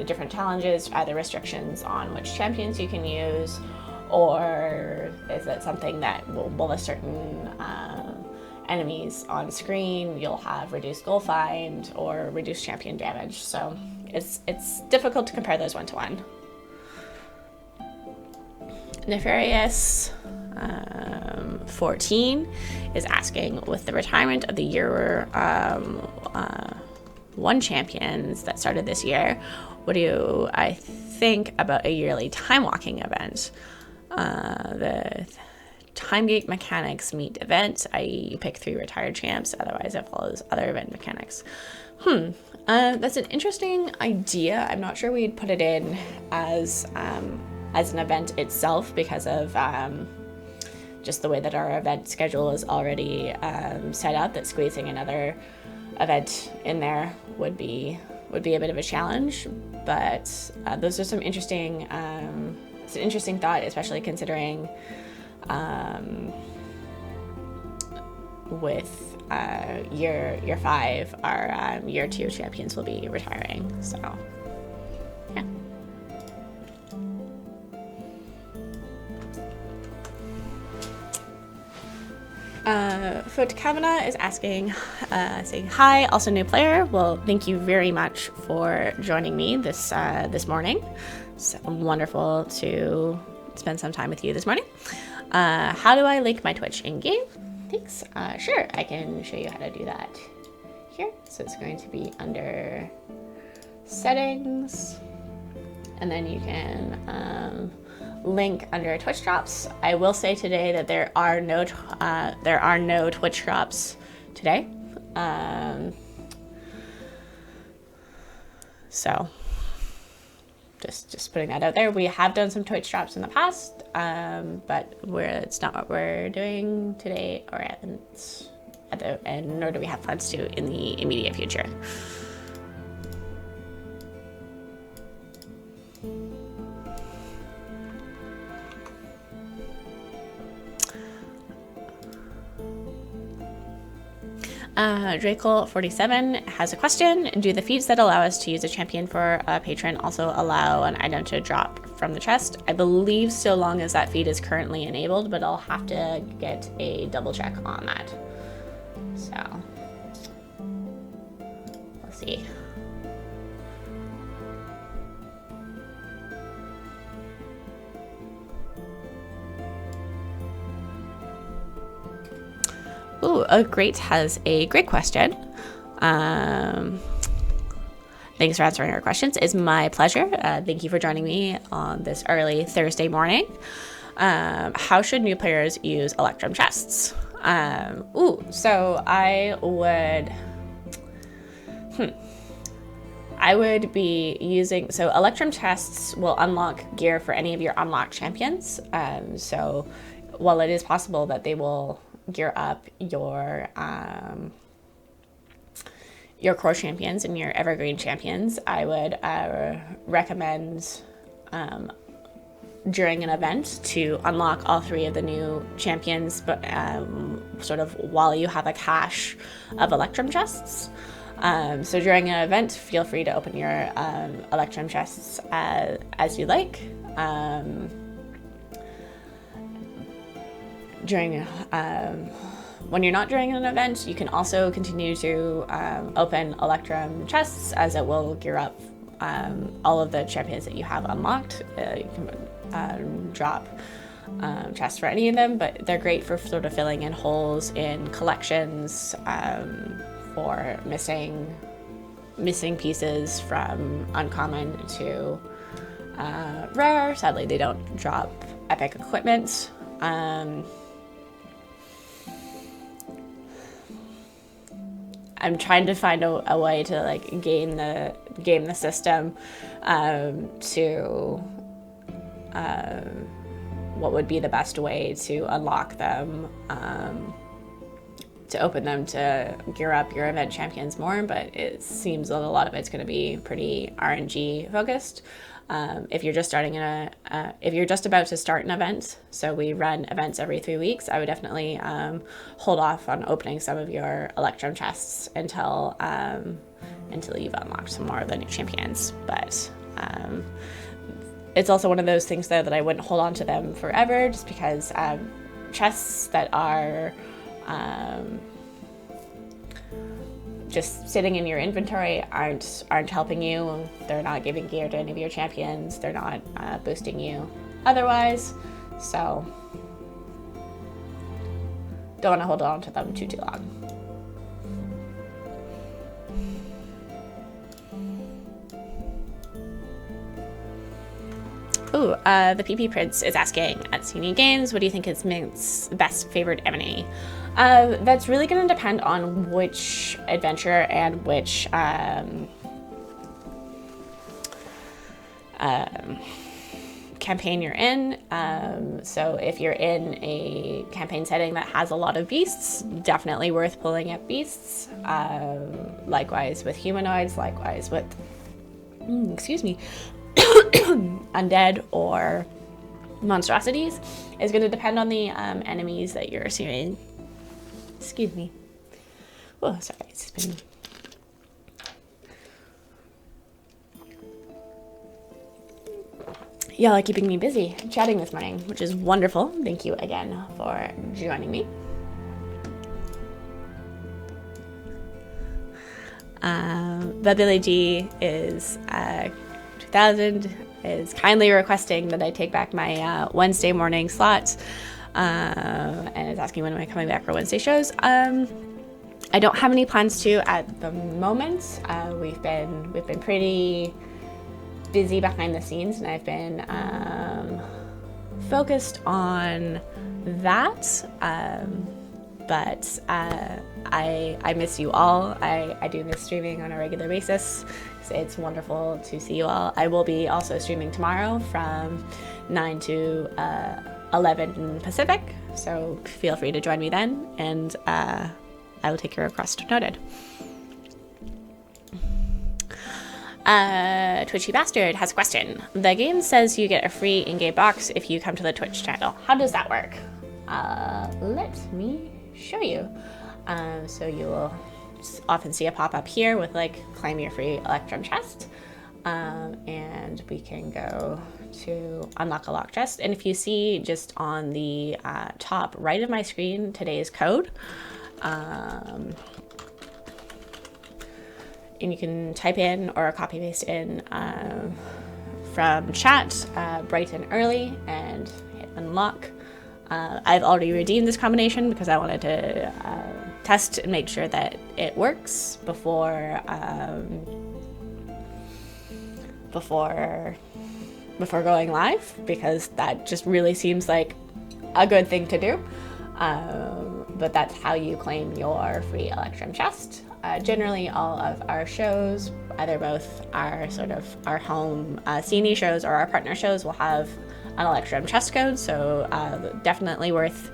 different challenges, either restrictions on which champions you can use, or is it something that will bonus certain enemies on screen? You'll have reduced goal find or reduced champion damage. So it's difficult to compare those one-to-one. Nefarious 14 is asking, with the retirement of the year one champions that started this year, what do I think about a yearly time walking event? The time gate mechanics meet event, i.e. you pick 3 retired champs, otherwise it follows other event mechanics. That's an interesting idea. I'm not sure we'd put it in as as an event itself because of just the way that our event schedule is already set up, that squeezing another event in there would be a bit of a challenge. But those are some interesting, it's an interesting thought, especially considering with year 5, our year 2 champions will be retiring. So yeah. Foot Kavanaugh is asking, saying hi, also new player. Well, thank you very much for joining me this morning. It's wonderful to spend some time with you this morning. How do I link my Twitch in game? Thanks. Sure, I can show you how to do that here. So it's going to be under settings, and then you can link under Twitch drops. I will say today that there are no Twitch drops today. So just putting that out there. We have done some Twitch drops in the past, but it's not what we're doing today, or and nor do we have plans to in the immediate future. Draco47 has a question. Do the feeds that allow us to use a champion for a patron also allow an item to drop from the chest? I believe so long as that feed is currently enabled, but I'll have to get a double check on that. So, let's see. Ooh, Great has a great question. Thanks for answering our questions. It's my pleasure. Thank you for joining me on this early Thursday morning. How should new players use Electrum chests? So I would be using, so Electrum chests will unlock gear for any of your unlocked champions. So while it is possible that they will gear up your core champions and your evergreen champions, I would recommend during an event to unlock all 3 of the new champions, but sort of while you have a cache of Electrum chests. So during an event, feel free to open your Electrum chests as you like. When you're not during an event, you can also continue to open Electrum chests, as it will gear up all of the champions that you have unlocked. You can drop chests for any of them, but they're great for sort of filling in holes in collections, for missing pieces from uncommon to rare. Sadly, they don't drop epic equipment. I'm trying to find a way to like game the system to what would be the best way to unlock them, to open them to gear up your event champions more, but it seems that a lot of it's going to be pretty RNG focused. If you're just starting if you're just about to start an event, so we run events every 3 weeks, I would definitely hold off on opening some of your Electrum chests until you've unlocked some more of the new champions. But it's also one of those things, though, that I wouldn't hold on to them forever, just because chests that are just sitting in your inventory aren't helping you. They're not giving gear to any of your champions. They're not boosting you otherwise. So don't want to hold on to them too long. Ooh, the PP Prince is asking at CNE Games, what do you think is Mint's best favorite M&A? That's really going to depend on which adventure and which campaign you're in. So if you're in a campaign setting that has a lot of beasts, definitely worth pulling up beasts. Likewise with humanoids, likewise with, undead or monstrosities. Is going to depend on the enemies that you're seeing. Excuse me. Oh, sorry, it's been... Y'all are keeping me busy chatting this morning, which is wonderful. Thank you again for joining me. Billy G is 2000 is kindly requesting that I take back my Wednesday morning slots, and is asking when am I coming back for Wednesday shows. I don't have any plans to at the moment. We've been pretty busy behind the scenes, and I've been focused on that. But I miss you all. I do miss streaming on a regular basis. It's wonderful to see you all. I will be also streaming tomorrow from 9 to 11 Pacific, so feel free to join me then, and I will take your request noted. Twitchy Bastard has a question. The game says you get a free in-game box if you come to the Twitch channel. How does that work? Let me show you. So you will often see a pop-up here with like claim your free Electrum chest, and we can go to unlock a lock chest, and if you see just on the top right of my screen today's code, and you can type in or copy paste in from chat bright and early and hit unlock. I've already redeemed this combination because I wanted to test and make sure that it works before going live, because that just really seems like a good thing to do. But that's how you claim your free Electrum chest. Generally, all of our shows, either both our our home CNE shows or our partner shows, will have an Electrum chest code, so definitely worth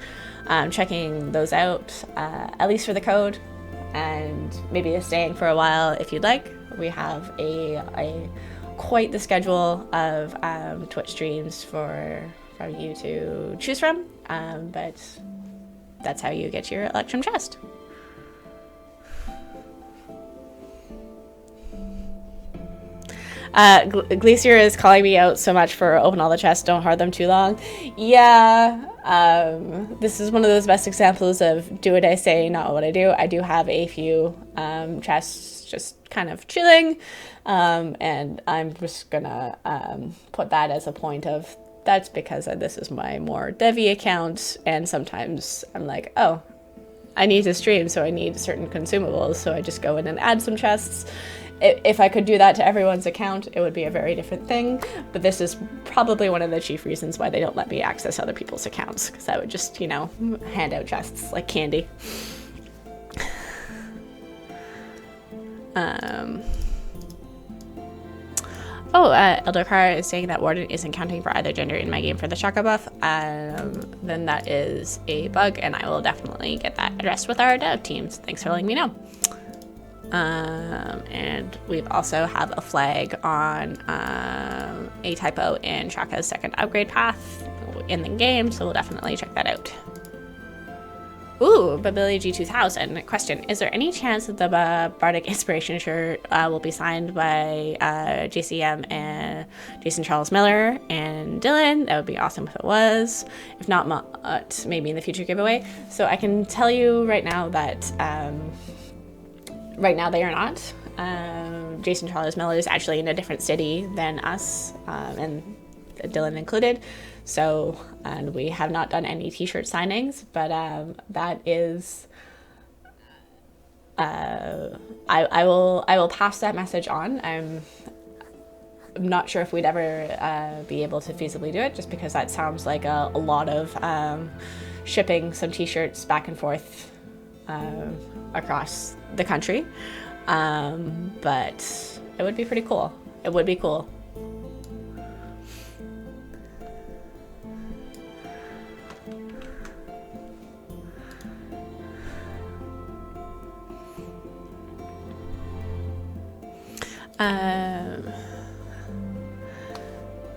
checking those out, at least for the code, and maybe staying for a while if you'd like. We have a quite the schedule of Twitch streams for you to choose from, but that's how you get your Electrum chest. Glacier is calling me out so much for open all the chests, don't hoard them too long. Yeah, this is one of those best examples of do what I say, not what I do. I do have a few chests just kind of chilling, and I'm just gonna put that as a point of that's because this is my more devy account, and sometimes I'm like, oh, I need to stream, so I need certain consumables, so I just go in and add some chests. If I could do that to everyone's account, it would be a very different thing, but this is probably one of the chief reasons why they don't let me access other people's accounts, because I would just, hand out chests like candy. Eldercar is saying that Warden isn't counting for either gender in my game for the Shaka buff. Then that is a bug, and I will definitely get that addressed with our dev teams. Thanks for letting me know. And we also have a flag on a typo in Shaka's second upgrade path in the game, so we'll definitely check that out. Ooh, Babili G2000 question: is there any chance that the Bardic Inspiration shirt will be signed by JCM and Jason Charles Miller and Dylan? That would be awesome if it was. If not, maybe in the future giveaway. So I can tell you right now that right now they are not. Jason Charles Miller is actually in a different city than us, and Dylan included. So, and we have not done any t-shirt signings, but that is, I will pass that message on. I'm not sure if we'd ever be able to feasibly do it, just because that sounds like a lot of shipping some t-shirts back and forth across the country, but it would be pretty cool. It would be cool.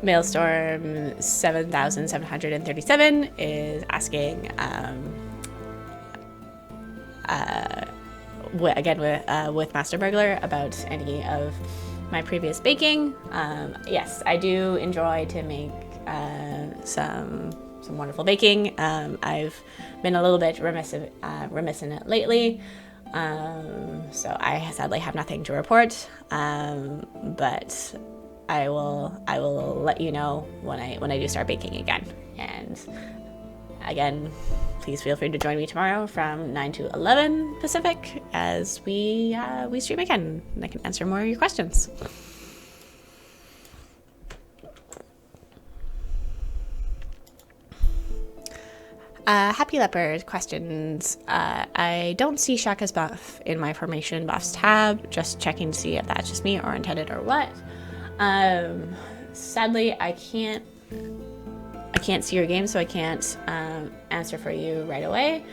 Mailstorm 7737 is asking, with Master Burglar about any of my previous baking. Yes, I do enjoy to make some wonderful baking. I've been a little bit remiss in it lately, so I sadly have nothing to report. But I will let you know when I do start baking again. And again, please feel free to join me tomorrow from 9 to 11 Pacific as we stream again, and I can answer more of your questions. Happy Leopard questions. I don't see Shaka's buff in my formation buffs tab. Just checking to see if that's just me or intended or what. Sadly, I can't see your game, so I can't answer for you right away.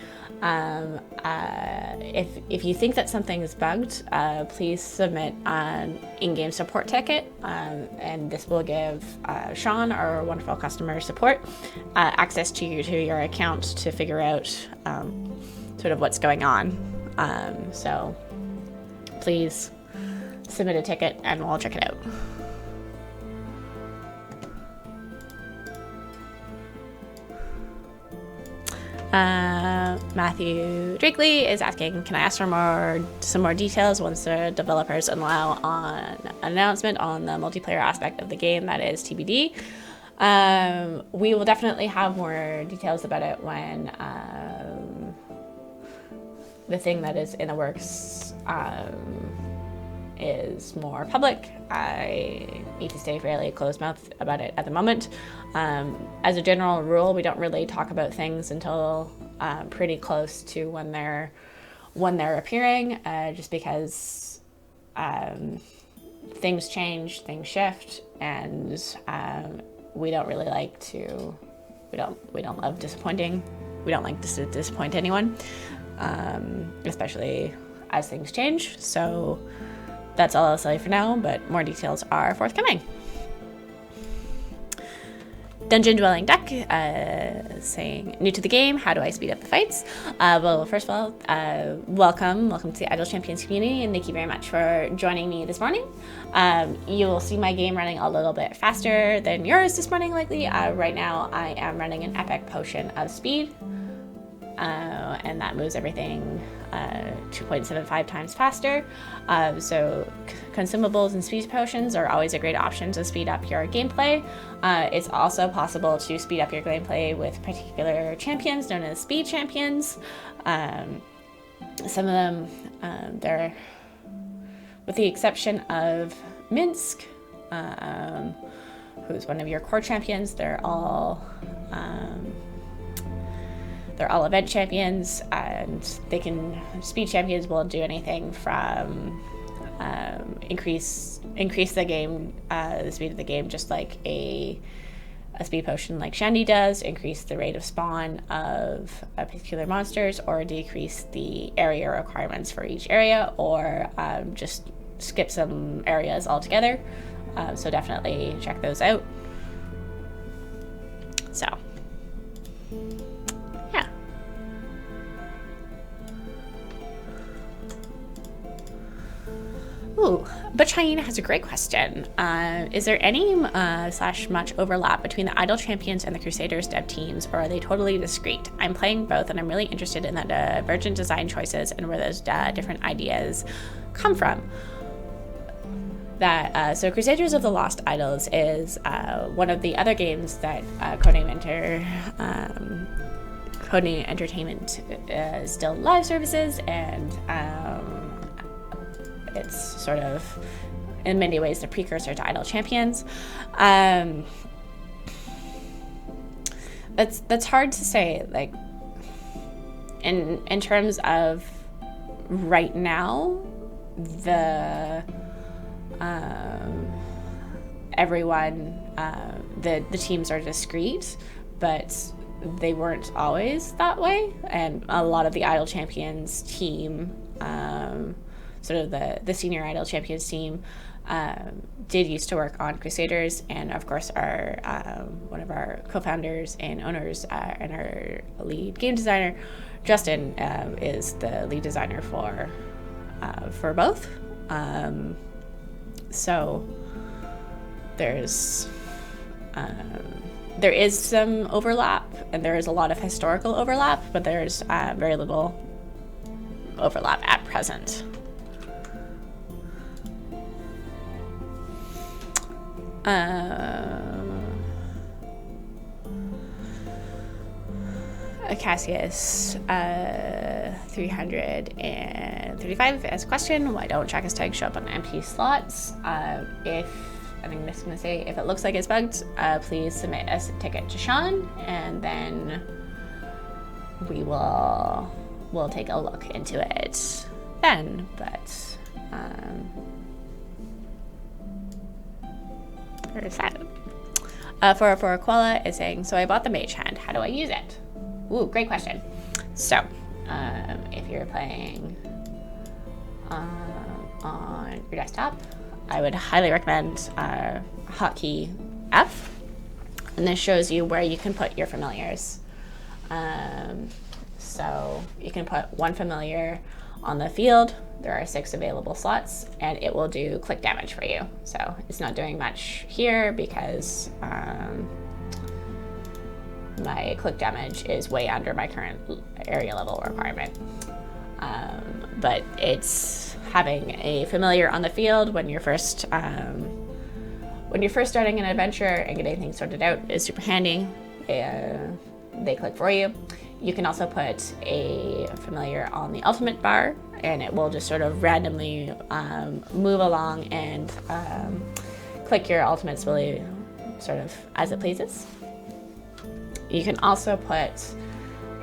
If you think that something is bugged, please submit an in-game support ticket, and this will give Sean, our wonderful customer support, access to your account to figure out sort of what's going on. So please submit a ticket and we'll check it out. Matthew Drakely is asking, can I ask for some more details once the developers allow an announcement on the multiplayer aspect of the game that is TBD? We will definitely have more details about it when the thing that is in the works is more public. I need to stay fairly closed-mouthed about it at the moment. As a general rule, we don't really talk about things until pretty close to when they're appearing, just because things change, things shift, and we don't really like to. We don't love disappointing. We don't like to disappoint anyone, especially as things change. So that's all I'll say for now, but more details are forthcoming. Dungeon Dwelling Duck saying, new to the game, how do I speed up the fights? Well, first of all, welcome to the Idle Champions community, and thank you very much for joining me this morning. You will see my game running a little bit faster than yours this morning, likely. Right now, I am running an epic potion of speed, and that moves everything 2.75 times faster. So consumables and speed potions are always a great option to speed up your gameplay. It's also possible to speed up your gameplay with particular champions known as speed champions. Some of them, they're, with the exception of Minsk, who's one of your core champions, they're all event champions, and speed champions will do anything from increase the speed of the game, just like a speed potion like Shandy does, increase the rate of spawn of particular monsters, or decrease the area requirements for each area, or just skip some areas altogether. So definitely check those out. So yeah. Ooh, Butchain has a great question. Is there any / much overlap between the Idle Champions and the Crusaders dev teams, or are they totally discrete? I'm playing both, and I'm really interested in the divergent design choices and where those different ideas come from. So Crusaders of the Lost Idols is one of the other games that Codename Entertainment still live services, and it's sort of, in many ways, the precursor to Idle Champions. That's hard to say. Like, in terms of right now, the teams are discrete, but they weren't always that way. And a lot of the Idle Champions team sort of the senior Idol Champions team did used to work on Crusaders, and of course our one of our co-founders and owners and our lead game designer, Justin, is the lead designer for both. So there is some overlap, and there is a lot of historical overlap, but there's very little overlap at present. Cassius 335 as a question: why don't trackers tags show up on empty slots? I'm just going to say, if it looks like it's bugged, please submit a ticket to Sean, and then we'll take a look into it then. But where is that? For Koala is saying, so I bought the Mage Hand. How do I use it? Ooh, great question. So if you're playing on your desktop, I would highly recommend hotkey F, and this shows you where you can put your familiars. So you can put one familiar on the field. There are 6 available slots, and it will do click damage for you. So it's not doing much here because my click damage is way under my current area level requirement. But it's having a familiar on the field when you're first starting an adventure and getting things sorted out is super handy. They click for you. You can also put a familiar on the ultimate bar, and it will just sort of randomly move along and click your ultimates really sort of as it pleases. You can also put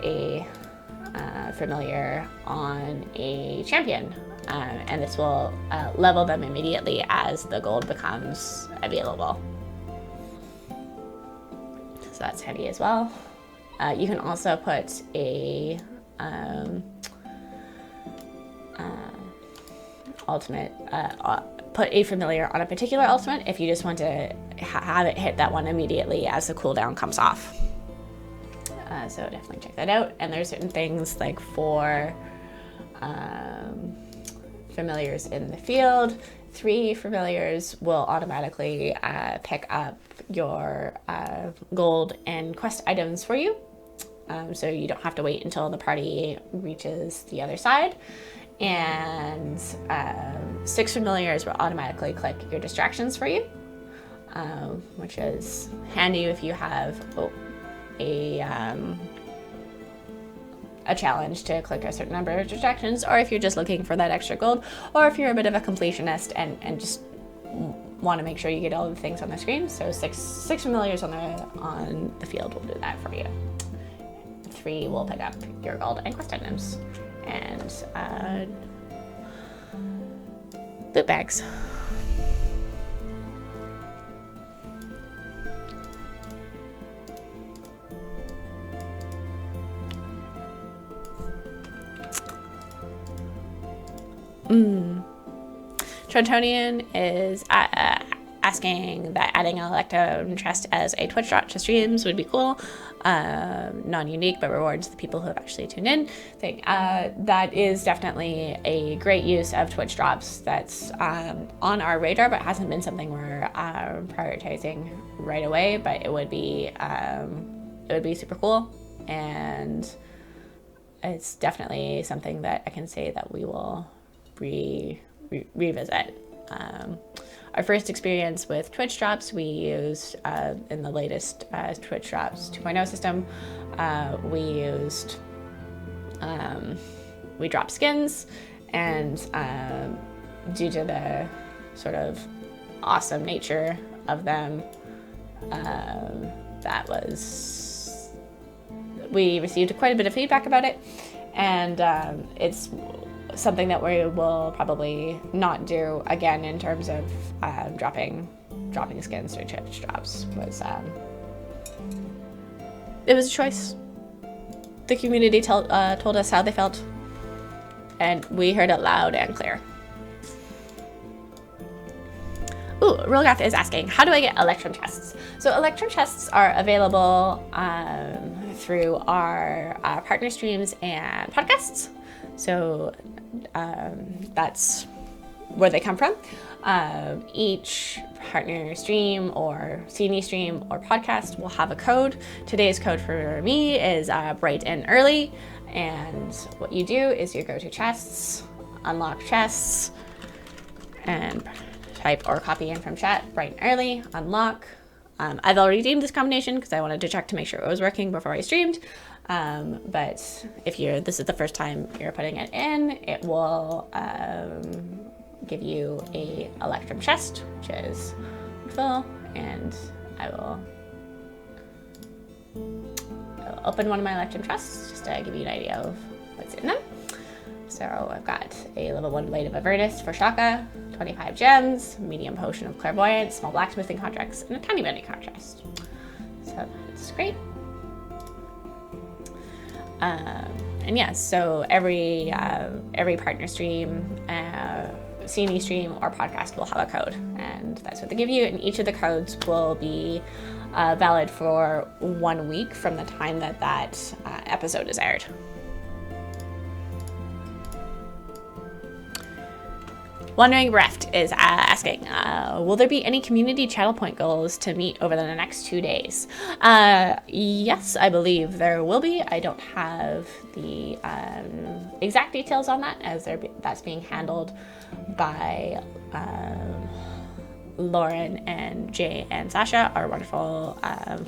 a familiar on a champion, and this will level them immediately as the gold becomes available. So that's handy as well. You can also put a put a familiar on a particular ultimate if you just want to have it hit that one immediately as the cooldown comes off. So definitely check that out. And there's certain things like for familiars in the field, 3 familiars will automatically pick up your gold and quest items for you. So you don't have to wait until the party reaches the other side. And 6 familiars will automatically click your distractions for you, which is handy if you have a challenge to click a certain number of distractions, or if you're just looking for that extra gold, or if you're a bit of a completionist and just want to make sure you get all the things on the screen. So six familiars on the field will do that for you. 3 will pick up your gold and quest items, and loot bags. Trontonian is asking that adding Electrum Chest as a Twitch drop to streams would be cool. Non-unique, but rewards the people who have actually tuned in. That is definitely a great use of Twitch drops that's on our radar, but hasn't been something we're prioritizing right away. But it would be super cool, and it's definitely something that I can say that we will revisit. Our first experience with Twitch drops, we used in the latest Twitch drops 2.0 system, we dropped skins, and due to the sort of awesome nature of them, we received quite a bit of feedback about it, and it's something that we will probably not do again in terms of dropping skins through Twitch drops. It was a choice. The community told us how they felt, and we heard it loud and clear. Ooh, Rolgath is asking, how do I get Electrum chests? So Electrum chests are available through our partner streams and podcasts. So that's where they come from. Each partner stream or CNE stream or podcast will have a code. Today's code for me is bright and early. And what you do is you go to chests, unlock chests, and type or copy in from chat, bright and early, unlock. I've already redeemed this combination because I wanted to check to make sure it was working before I streamed. But if this is the first time you're putting it in, it will give you a Electrum chest, which is full, and I will open one of my Electrum chests just to give you an idea of what's in them. So I've got a level 1 Blade of Avernus for Shaka, 25 gems, medium potion of clairvoyance, small blacksmithing contracts, and a tiny mini contrast. So that's great. And yeah, so every partner stream, CNE stream, or podcast will have a code, and that's what they give you. And each of the codes will be valid for 1 week from the time that episode is aired. Wandering Bereft is asking, will there be any community channel point goals to meet over the next 2 days? Yes, I believe there will be. I don't have the exact details on that, as that's being handled by Lauren and Jay and Sasha, our wonderful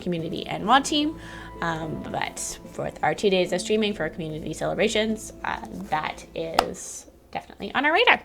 community and mod team. But for our 2 days of streaming for community celebrations, that is definitely on our radar.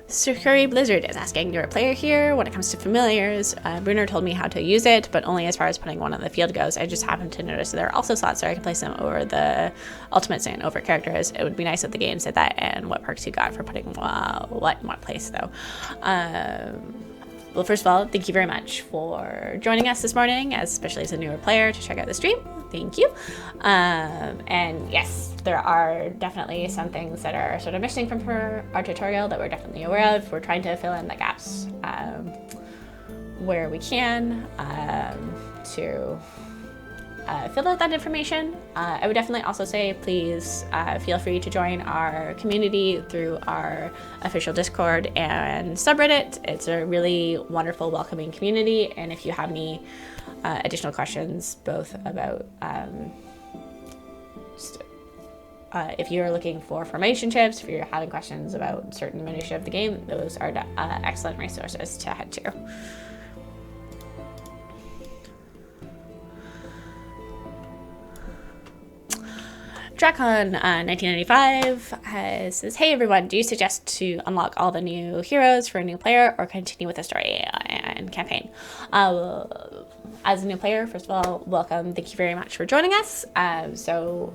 Sir Curry Blizzard is asking, you're a player here. When it comes to familiars, Bruner told me how to use it, but only as far as putting one on the field goes. I just happened to notice there are also slots where I can place them over the ultimates and over characters. It would be nice if the game said that, and what perks you got for putting what in what place, though. Well, first of all, thank you very much for joining us this morning, especially as a newer player, to check out the stream. Thank you. And yes, there are definitely some things that are sort of missing from our tutorial that we're definitely aware of. We're trying to fill in the gaps where we can to fill out that information. I would definitely also say, please feel free to join our community through our official Discord and subreddit. It's a really wonderful, welcoming community. And if you have any additional questions, both about if you're looking for formation tips, if you're having questions about certain minutiae of the game, those are excellent resources to head to. Dracon 1995 says, hey everyone, do you suggest to unlock all the new heroes for a new player or continue with the story and campaign? As a new player, first of all, welcome. Thank you very much for joining us. So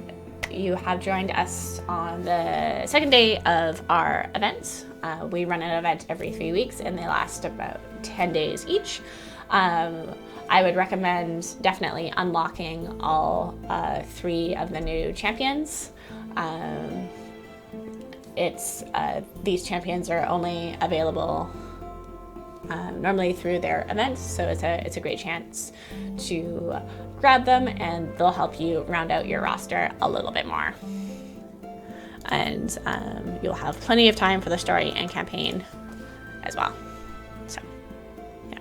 you have joined us on the second day of our events. We run an event every 3 weeks and they last about 10 days each. I would recommend definitely unlocking all 3 of the new champions. These champions are only available normally through their events, so it's a great chance to grab them, and they'll help you round out your roster a little bit more. And you'll have plenty of time for the story and campaign as well. So, yeah.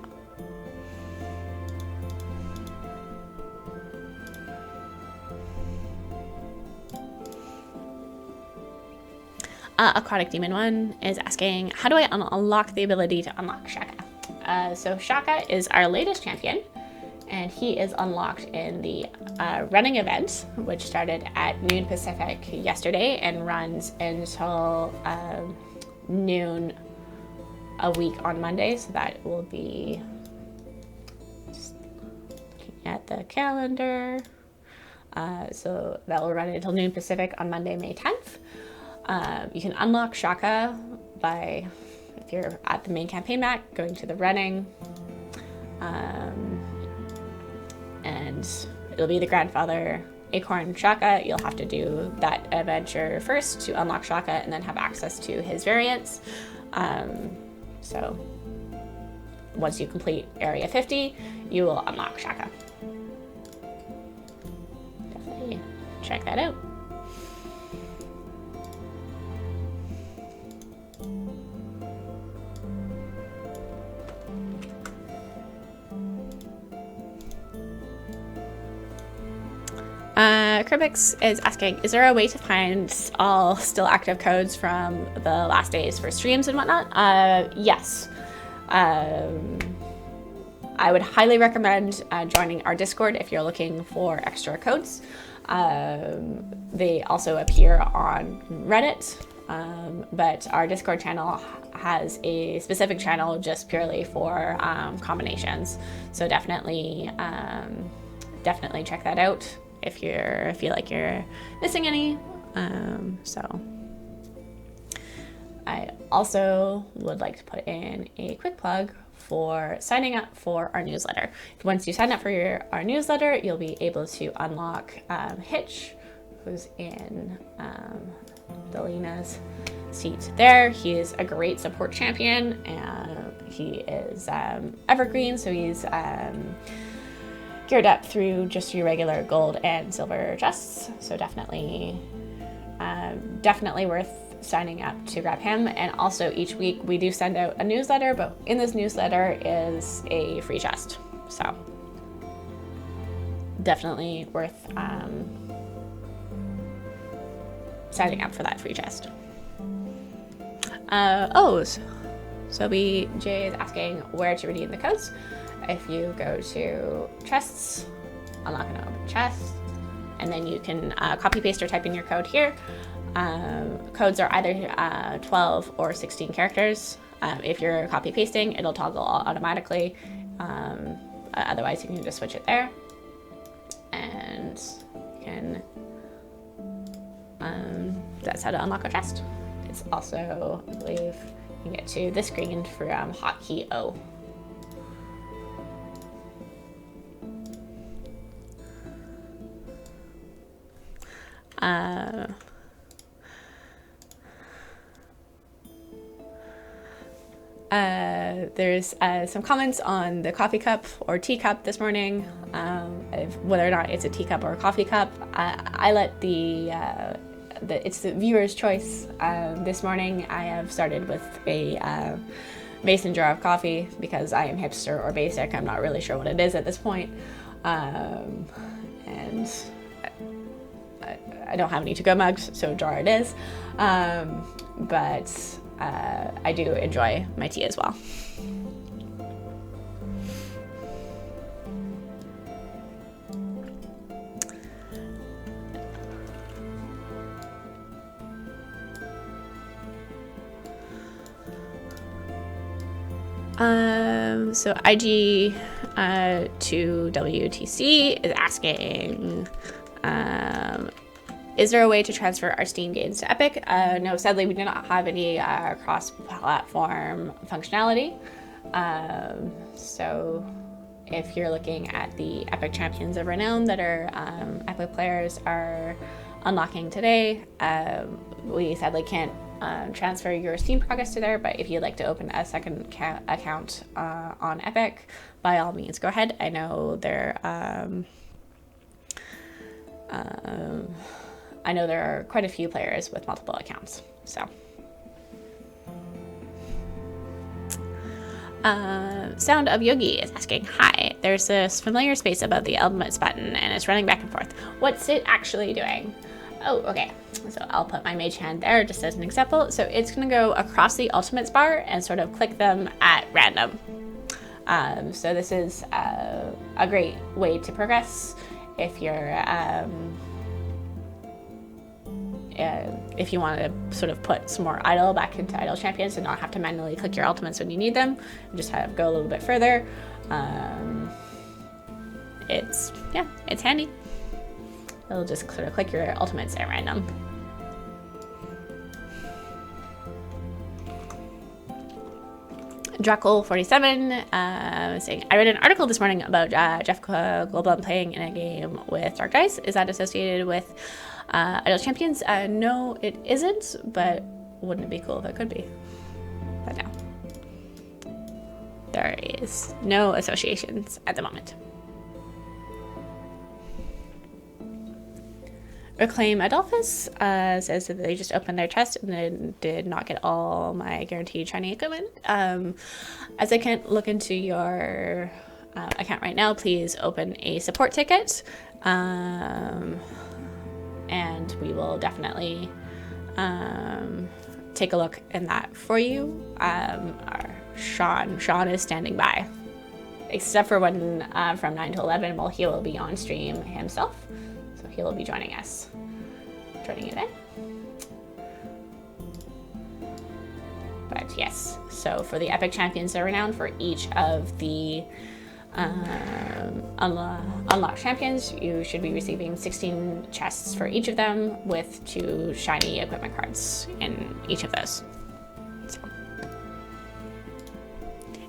Aquatic Demon 1 is asking, how do I unlock the ability to unlock Shaka? So Shaka is our latest champion, and he is unlocked in the running event, which started at noon Pacific yesterday and runs until noon a week on Monday. So that will be, just looking at the calendar, so that will run until noon Pacific on Monday, May 10th. You can unlock Shaka by, if you're at the main campaign map, going to the running, and it'll be the grandfather Acorn Shaka, you'll have to do that adventure first to unlock Shaka and then have access to his variants. So once you complete Area 50, you will unlock Shaka. Definitely check that out. Kribix is asking, is there a way to find all still active codes from the last days for streams and whatnot? Yes. I would highly recommend joining our Discord if you're looking for extra codes. They also appear on Reddit, but our Discord channel has a specific channel just purely for combinations. So definitely check that out if you feel like you're missing any. So I also would like to put in a quick plug for signing up for our newsletter. Once you sign up for our newsletter, you'll be able to unlock Hitch, who's in Delina's seat there. He is a great support champion, and he is evergreen, so he's geared up through just your regular gold and silver chests. So definitely worth signing up to grab him. And also each week we do send out a newsletter, but in this newsletter is a free chest. So definitely worth signing up for that free chest. So Jay is asking where to redeem the codes. If you go to chests, unlock an open chest, and then you can copy paste or type in your code here. Codes are either 12 or 16 characters. If you're copy pasting, it'll toggle automatically. Otherwise, you can just switch it there. And you can, that's how to unlock a chest. It's also, I believe, you can get to this screen from hotkey O. There's some comments on the coffee cup or teacup this morning, whether or not it's a teacup or a coffee cup. I let it's the viewer's choice. This morning I have started with a mason jar of coffee because I am hipster or basic. I'm not really sure what it is at this point. And I don't have any to-go mugs, so jar it is. But I do enjoy my tea as well. So IG to WTC is asking, is there a way to transfer our Steam games to Epic? No, sadly, we do not have any cross-platform functionality. So if you're looking at the Epic Champions of Renown that our Epic players are unlocking today, we sadly can't transfer your Steam progress to there, but if you'd like to open a second account on Epic, by all means, go ahead. I know there are quite a few players with multiple accounts, so. Sound of Yogi is asking, hi, there's this familiar space above the ultimates button and it's running back and forth. What's it actually doing? Oh, okay. So I'll put my mage hand there just as an example. So it's going to go across the ultimates bar and sort of click them at random. So this is a great way to progress if you're if you want to sort of put some more idle back into idle champions and not have to manually click your ultimates when you need them, just have go a little bit further. It's handy. It'll just sort of click your ultimates at random. Drackle47 saying, I read an article this morning about Jeff Goldblum playing in a game with Dark Dice. Is that associated with Idle Champions? No, it isn't, but wouldn't it be cool if it could be? But no. There is no associations at the moment. Reclaim Adolphus says that they just opened their chest and then did not get all my guaranteed shiny equipment. As I can't look into your account right now, please open a support ticket, and we will definitely take a look in that for you. Sean is standing by, except for when from 9 to 11, well, he will be on stream himself. He will be joining us, joining you then. But yes, so for the Epic Champions that are renowned for each of the unlocked champions, you should be receiving 16 chests for each of them with 2 shiny equipment cards in each of those. So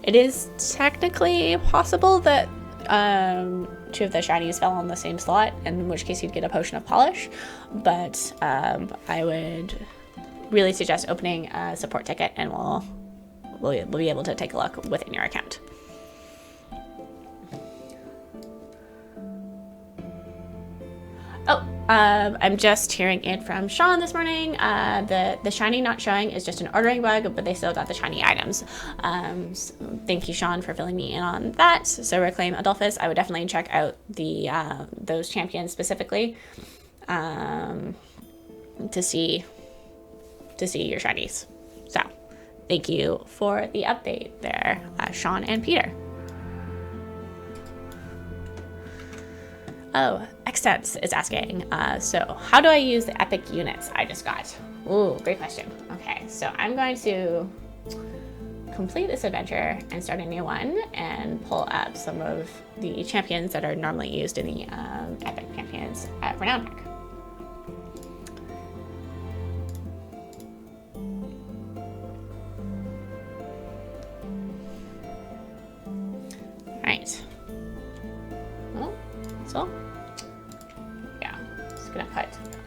it is technically possible that 2 of the shinies fell on the same slot, in which case you'd get a potion of polish, but I would really suggest opening a support ticket, and we'll be able to take a look within your account. I'm just hearing it from Sean this morning. The shiny not showing is just an ordering bug, but they still got the shiny items. So thank you, Sean, for filling me in on that. So Reclaim Adolphus, I would definitely check out the those champions specifically to see your shinies. So thank you for the update there, Sean and Peter. Oh, Xtense is asking, so how do I use the epic units I just got? Ooh, great question. Okay, so I'm going to complete this adventure and start a new one and pull up some of the champions that are normally used in the epic champions at Renown Pack. All right. Well, so.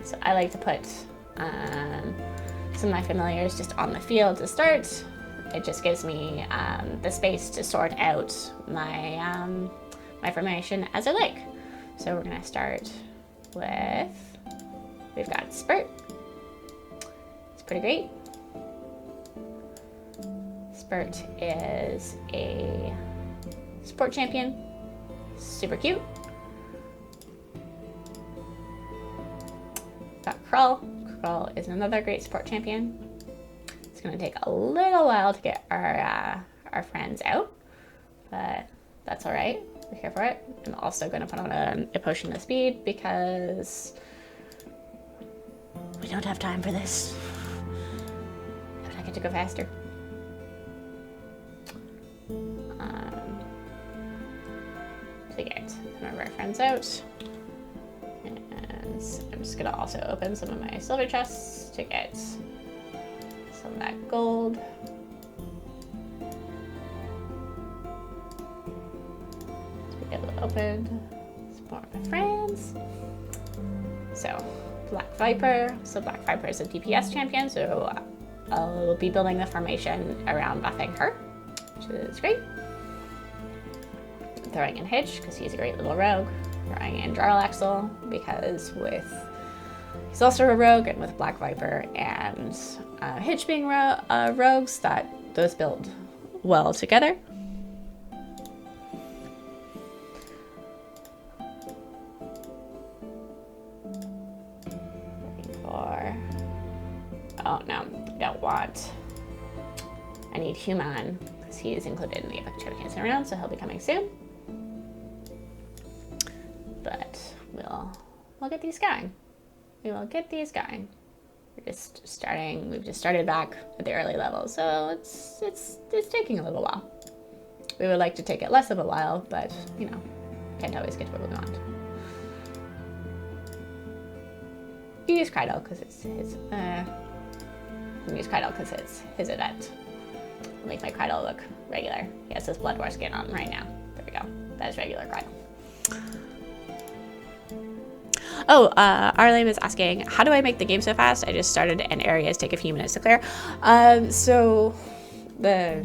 So I like to put some of my familiars just on the field to start. It just gives me the space to sort out my my formation as I like. So we're gonna start with, we've got Spurt. It's pretty great. Spurt is a sport champion, super cute. Krull. Krull is another great support champion. It's going to take a little while to get our friends out, but that's all right. We're here for it. I'm also going to put on a potion of speed because we don't have time for this. I get to go faster. To get some of our friends out. I'm just gonna also open some of my silver chests to get some of that gold. To be able to open some more of my friends. So, Black Viper. So Black Viper is a DPS champion, so I'll be building the formation around buffing her, which is great. Throwing in Hitch, because he's a great little rogue. Throwing in Jarlaxle, because he's also a rogue, and with Black Viper and Hitch being rogues, those build well together. Looking for, oh no, I don't want, I need Human, because he is included in the Epic Champions around, so he'll be coming soon. But we'll get these going. We will get these going. We've just started back at the early levels, so it's taking a little while. We would like to take it less of a while, but you know, can't always get what we want. You use Krydal because it's his. Use Krydal because it's his event. I'll make my Krydal look regular. He has his Blood War skin on right now. There we go. That is regular Gryle. Oh, Arlene is asking, how do I make the game so fast? I just started and areas take a few minutes to clear. So the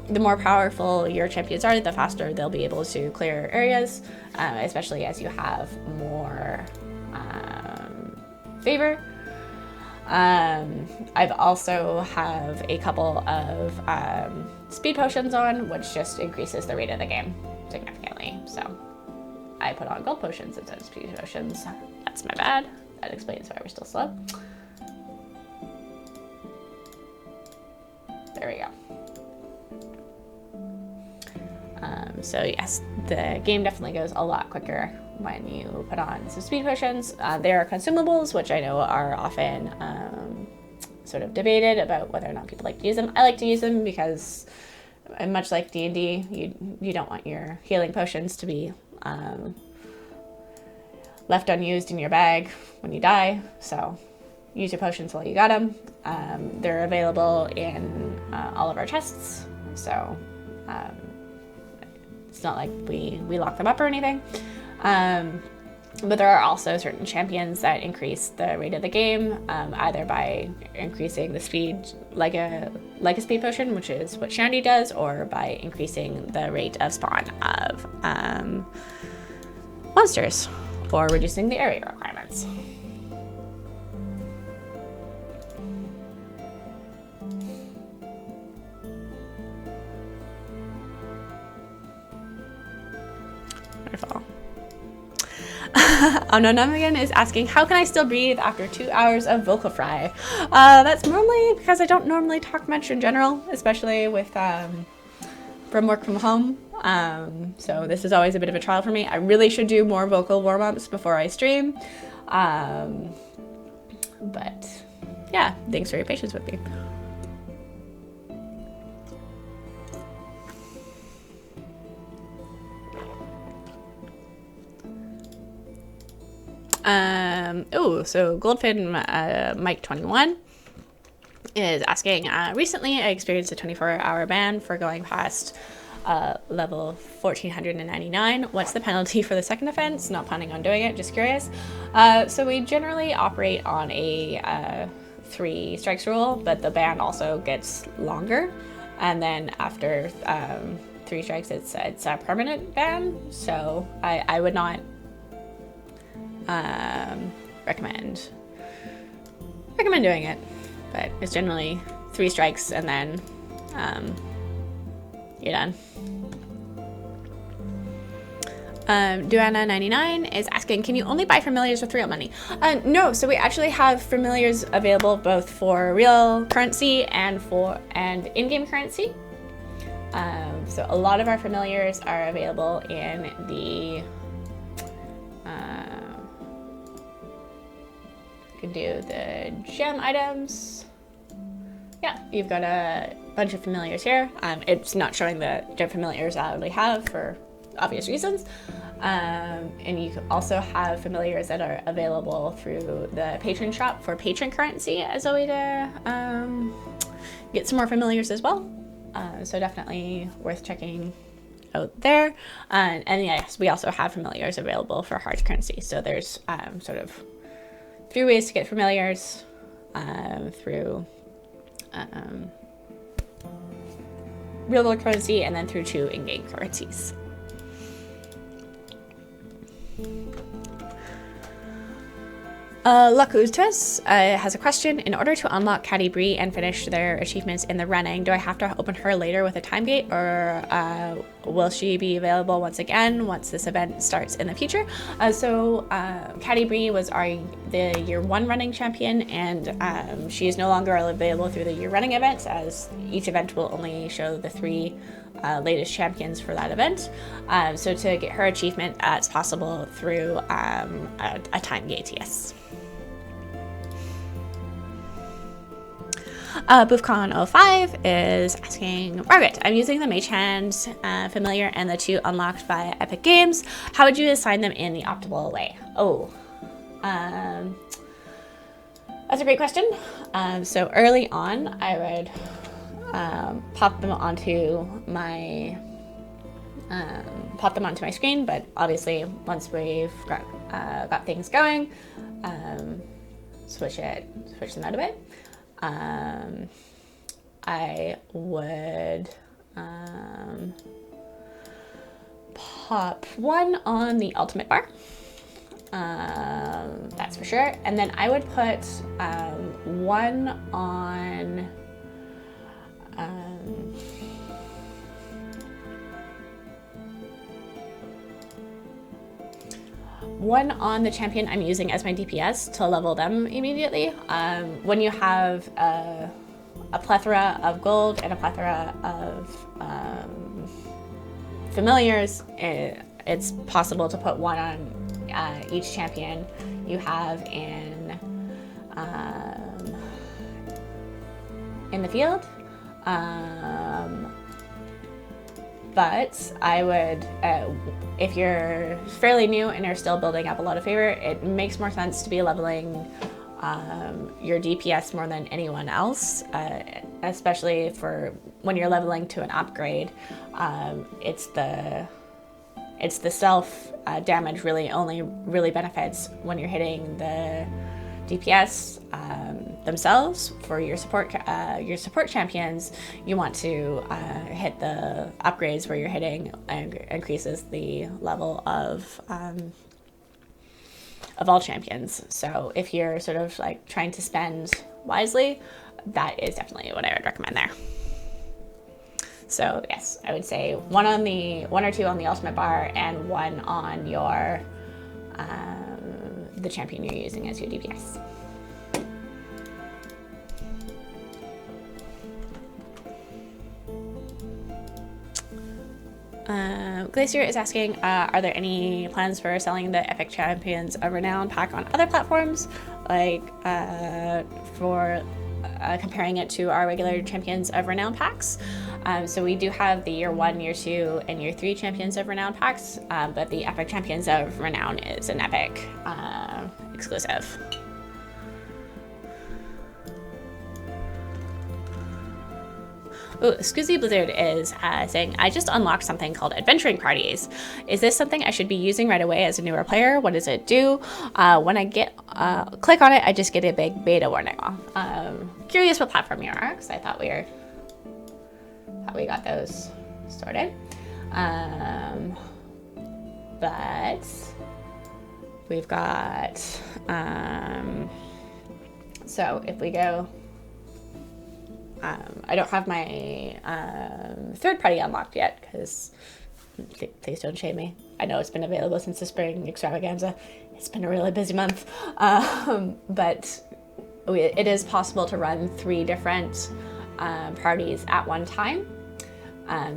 more powerful your champions are, the faster they'll be able to clear areas, especially as you have more favor. I've also have a couple of speed potions on, which just increases the rate of the game significantly. So I put on gold potions instead of speed potions. That's my bad. That explains why we're still slow. There we go. So yes, the game definitely goes a lot quicker when you put on some speed potions. There are consumables, which I know are often sort of debated about whether or not people like to use them. I like to use them because, much like D&D, you don't want your healing potions to be left unused in your bag when you die. So use your potions while you got them. They're available in all of our chests. So it's not like we lock them up or anything. But there are also certain champions that increase the rate of the game, either by increasing the speed like a speed potion, which is what Shandy does, or by increasing the rate of spawn of monsters, or reducing the area requirements. Wonderful. Anonamigan is asking, how can I still breathe after 2 hours of vocal fry? That's normally because I don't normally talk much in general, especially with from work from home. So this is always a bit of a trial for me. I really should do more vocal warm-ups before I stream. But yeah, thanks for your patience with me. So Goldfin Mike 21 is asking, recently I experienced a 24-hour ban for going past level 1499. What's the penalty for the second offense? Not planning on doing it, just curious. So we generally operate on a 3 strikes rule, but the ban also gets longer. And then after 3 strikes, it's a permanent ban. So I would not recommend doing it, but it's generally 3 strikes and then you're done. Duana99 is asking, can you only buy familiars with real money? No, so we actually have familiars available both for real currency and in-game currency. So a lot of our familiars are available in the you can do the gem items. Yeah, you've got a bunch of familiars here. It's not showing the gem familiars I already have for obvious reasons. And you also have familiars that are available through the patron shop for patron currency as a way to get some more familiars as well. So definitely worth checking out there. And yes, we also have familiars available for hard currency. So there's sort of 3 ways to get familiars through real world currency and then through 2 in-game currencies. Lacustes has a question. In order to unlock Caddy Bree and finish their achievements in the running, do I have to open her later with a time gate, or will she be available once again once this event starts in the future? So Caddy Bree was the year 1 running champion, and she is no longer available through the year running events, as each event will only show the 3 latest champions for that event. So to get her achievement, it's possible through a time gate, yes. BoofCon05 is asking, Margaret, I'm using the Mage Hand familiar and the 2 unlocked via Epic Games. How would you assign them in the optimal way? That's a great question. So early on, I would pop them onto my screen. But obviously, once we've got things going, switch them out a bit. I would pop one on the ultimate bar. That's for sure. And then I would put one on the champion I'm using as my DPS to level them immediately. When you have a plethora of gold and a plethora of familiars, it's possible to put one on each champion you have in the field. But I would, if you're fairly new and you're still building up a lot of favor, it makes more sense to be leveling your DPS more than anyone else, especially for when you're leveling to an upgrade. It's the self damage only really benefits when you're hitting the DPS themselves. For your support champions, you want to hit the upgrades where you're hitting and increases the level of all champions. So if you're sort of like trying to spend wisely, that is definitely what I would recommend there. So yes, I would say one or two on the ultimate bar, and one on your the champion you're using as your DPS. Glacier is asking, are there any plans for selling the Epic Champions of Renown pack on other platforms, like for comparing it to our regular Champions of Renown packs? So we do have the Year 1, Year 2, and Year 3 Champions of Renown packs, but the Epic Champions of Renown is an Epic exclusive. Ooh, Scoozy Blizzard is saying, I just unlocked something called Adventuring Parties. Is this something I should be using right away as a newer player? What does it do? When I click on it, I just get a big beta warning. Curious what platform you are, because I thought we got those sorted. But we've got, so if we go, I don't have my third party unlocked yet, because please don't shame me. I know it's been available since the spring extravaganza. It's been a really busy month. But it is possible to run 3 different parties at one time.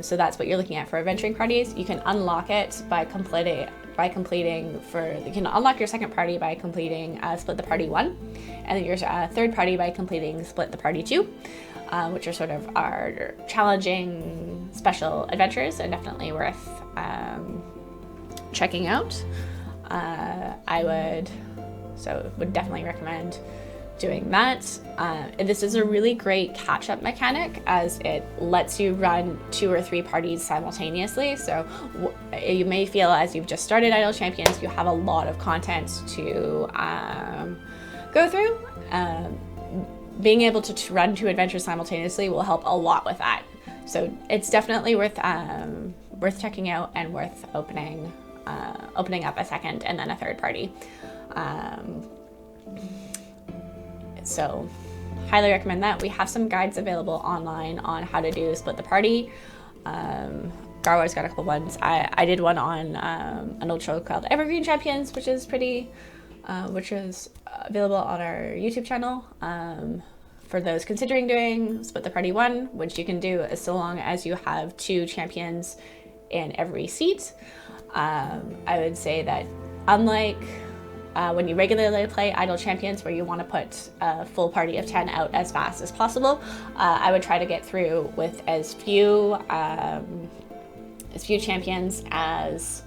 So that's what you're looking at for adventuring parties. You can unlock it by completing. You can unlock your second party by completing Split the Party 1, and then your third party by completing Split the Party 2, which are sort of our challenging special adventures and definitely worth checking out. I would definitely recommend doing that. This is a really great catch-up mechanic, as it lets you run 2 or 3 parties simultaneously. So you may feel, as you've just started Idle Champions, you have a lot of content to go through. Being able to run 2 adventures simultaneously will help a lot with that. So it's definitely worth checking out and worth opening up a second and then a third party. So highly recommend that. We have some guides available online on how to do Split the Party. Garwar's got a couple ones. I did one on an old show called Evergreen Champions, which is available on our YouTube channel. For those considering doing Split the Party 1, which you can do as so long as you have 2 champions in every seat. I would say that unlike when you regularly play Idle Champions, where you want to put a full party of 10 out as fast as possible, I would try to get through with as few champions as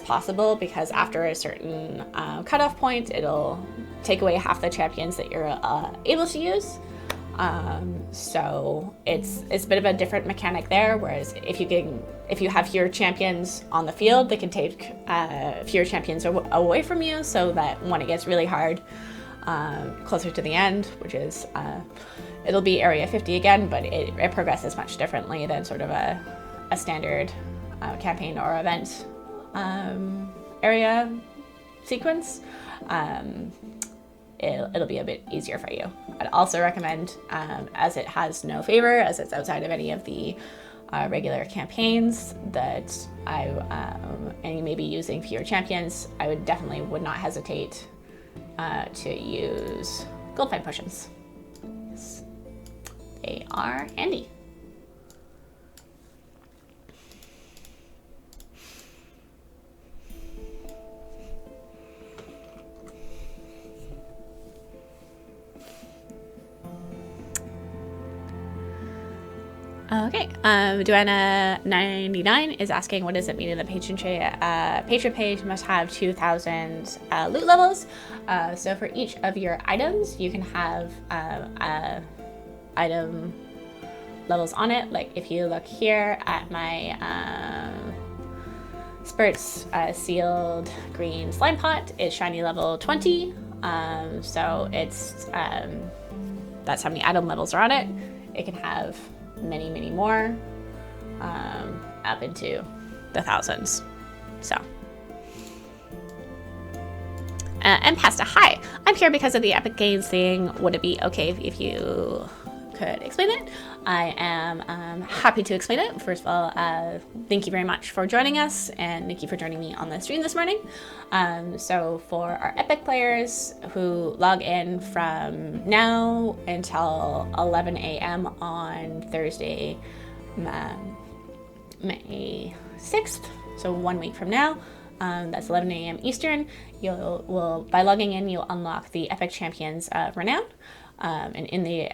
possible, because after a certain cutoff point, it'll take away half the champions that you're able to use. So it's a bit of a different mechanic there. Whereas if you have fewer champions on the field, they can take fewer champions away from you, so that when it gets really hard, closer to the end, which is it'll be Area 50 again, but it progresses much differently than sort of a standard campaign or event area sequence. It'll be a bit easier for you. I'd also recommend, as it has no favor, as it's outside of any of the regular campaigns, that and you may be using fewer champions, I would not hesitate to use gold find potions. Yes. They are handy. Okay, Duana99 is asking, what does it mean in the patron page must have 2,000 loot levels? So for each of your items, you can have item levels on it. Like if you look here at my Spurt's sealed green slime pot, it's shiny level 20. So it's that's how many item levels are on it. It can have many more, up into the thousands. So and Pasta, hi, I'm here because of the Epic Games thing. Would it be okay if you could explain it? I am happy to explain it. First of all, thank you very much for joining us, and thank you for joining me on the stream this morning. So for our Epic players who log in from now until 11 a.m. on Thursday, May 6th, so 1 week from now, that's 11 a.m. Eastern, by logging in, you'll unlock the Epic Champions of Renown, and in the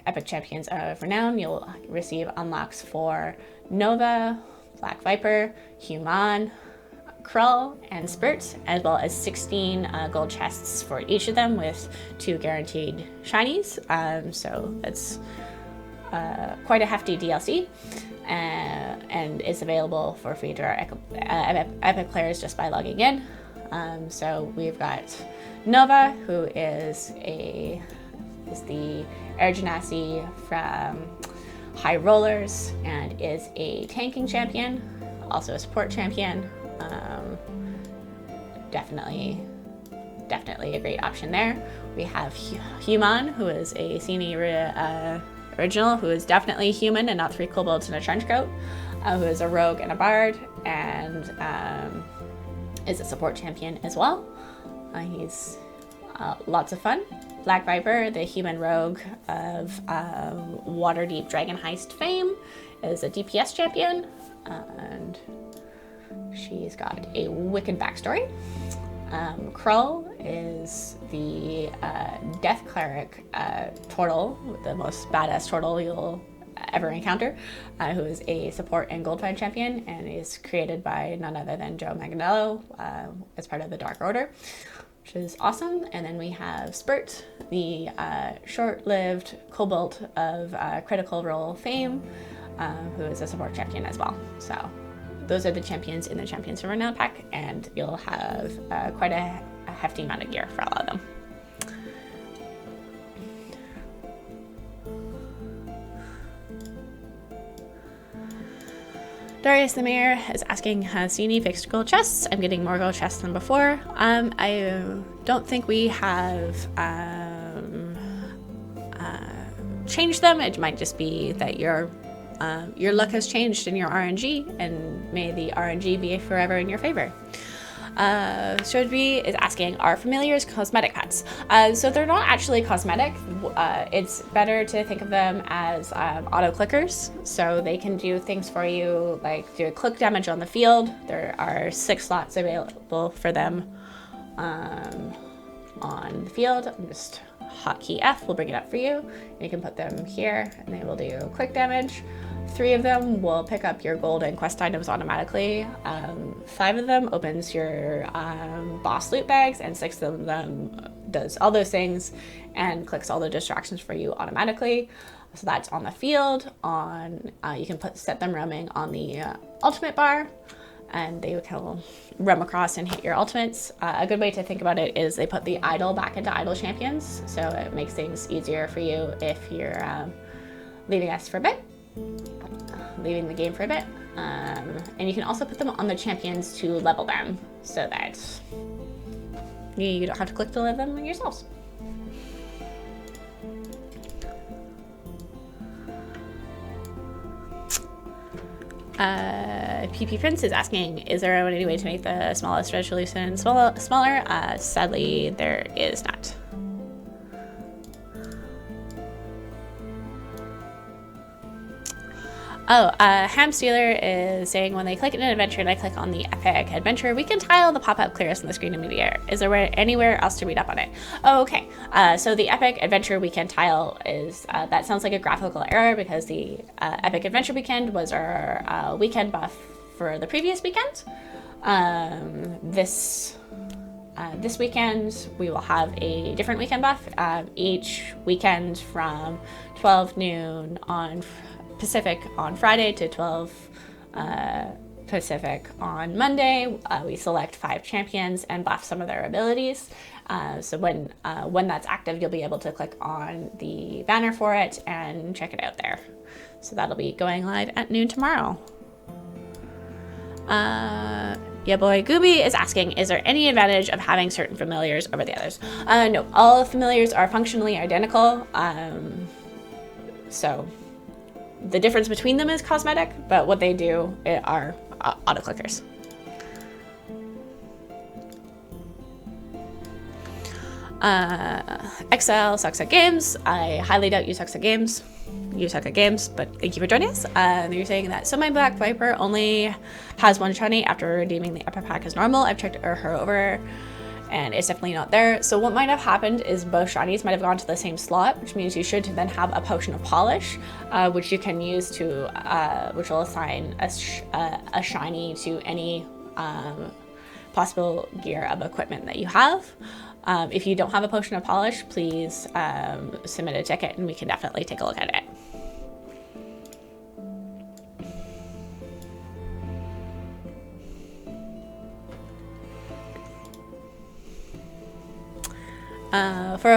Epic Champions of Renown, you'll receive unlocks for Nova, Black Viper, Human, Krull, and Spurt, as well as 16 gold chests for each of them with 2 guaranteed shinies. So that's quite a hefty DLC, and is available for free to our Epic players just by logging in. So we've got Nova, who is the Air Genasi from High Rollers and is a tanking champion, also a support champion. Definitely a great option there. We have Human, who is a Cine original, who is definitely human and not 3 kobolds in a trench coat, who is a rogue and a bard, and is a support champion as well. He's lots of fun. Black Viper, the human rogue of Waterdeep Dragon Heist fame, is a DPS champion, and she's got a wicked backstory. Krull is the Death Cleric turtle, the most badass turtle you'll ever encounter, who is a support and gold find champion, and is created by none other than Joe Manganiello as part of the Dark Order, which is awesome. And then we have Spurt, the short-lived kobold of Critical Role fame, who is a support champion as well. So those are the champions in the Champions of Renown pack, and you'll have quite a hefty amount of gear for all of them. Darius the Mayor is asking, has Cine fixed gold chests? I'm getting more gold chests than before. I don't think we have changed them. It might just be that your luck has changed in your RNG, and may the RNG be forever in your favor. Shodby is asking, are familiars cosmetic pets? So they're not actually cosmetic. It's better to think of them as auto clickers. So they can do things for you, like do a click damage on the field. There are 6 slots available for them on the field. Just hotkey F will bring it up for you. You can put them here, and they will do quick damage. 3 of them will pick up your gold and quest items automatically. 5 of them opens your boss loot bags, and 6 of them does all those things and clicks all the distractions for you automatically. So that's on the field. You can set them roaming on the ultimate bar, and they will roam across and hit your ultimates. A good way to think about it is they put the idol back into idol champions, so it makes things easier for you if you're leaving the game for a bit. And you can also put them on the champions to level them, so that you don't have to click to level them yourselves. PP Prince is asking, is there any way to make the smallest resolution smaller? Sadly, there is not. Ham Stealer is saying, when they click in an adventure and I click on the epic adventure, we can tile the pop-up clears on the screen immediately. Is there anywhere else to read up on it? Oh, okay. So the epic adventure weekend tile is, that sounds like a graphical error because the epic adventure weekend was our weekend buff for the previous weekend. This weekend we will have a different weekend buff. Each weekend from 12 noon on Pacific on Friday to 12 Pacific on Monday, we select 5 champions and buff some of their abilities. So when that's active, you'll be able to click on the banner for it and check it out there. So that'll be going live at noon tomorrow. Yeah, boy, Gooby is asking, is there any advantage of having certain familiars over the others? No, all familiars are functionally identical. So the difference between them is cosmetic, but what they do are auto-clickers. XL sucks at games. I highly doubt you sucks at games. You suck at games, but thank you for joining us. You're saying that, so my Black Viper only has one shiny after redeeming the Epic Pack as normal. I've checked her over, and it's definitely not there. So what might have happened is both shinies might have gone to the same slot, which means you should then have a potion of polish, which you can use to, which will assign a shiny to any possible gear of equipment that you have. If you don't have a potion of polish, please submit a ticket and we can definitely take a look at it.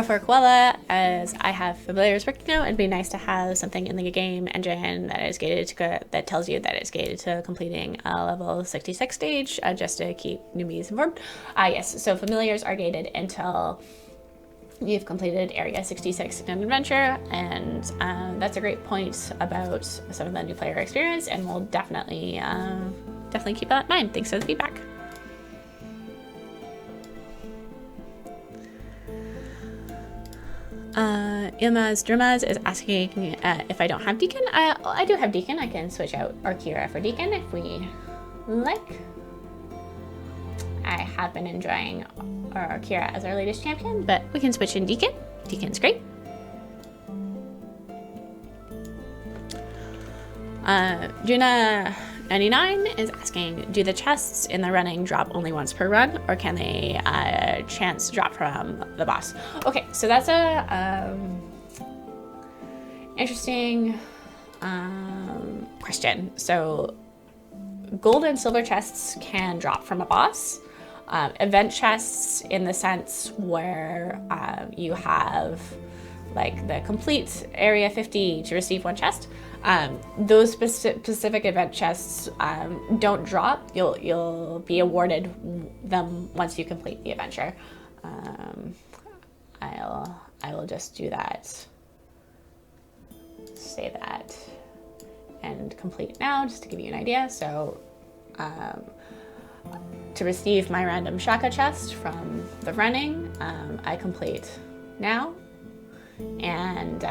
For Koala, as I have familiars working now, it'd be nice to have something in the game engine that is gated to that tells you that it's gated to completing a level 66 stage, just to keep newbies informed. Yes, so familiars are gated until you've completed area 66 in an adventure, and that's a great point about some of the new player experience, and we'll definitely keep that in mind. Thanks for the feedback. Ilmaz Drumaz is asking if I don't have Deacon. I do have Deacon. I can switch out our Kira for Deacon if we like. I have been enjoying our Kira as our latest champion, but we can switch in Deacon. Deacon's great. Juna99 is asking, do the chests in the running drop only once per run, or can they chance drop from the boss? Okay, so that's a interesting question. So gold and silver chests can drop from a boss. Event chests, in the sense where you have like the complete area 50 to receive one chest. Those specific event chests don't drop. You'll be awarded them once you complete the adventure. I will just do that. Say that and complete now, just to give you an idea. So to receive my random Shaka chest from the running, I complete now, and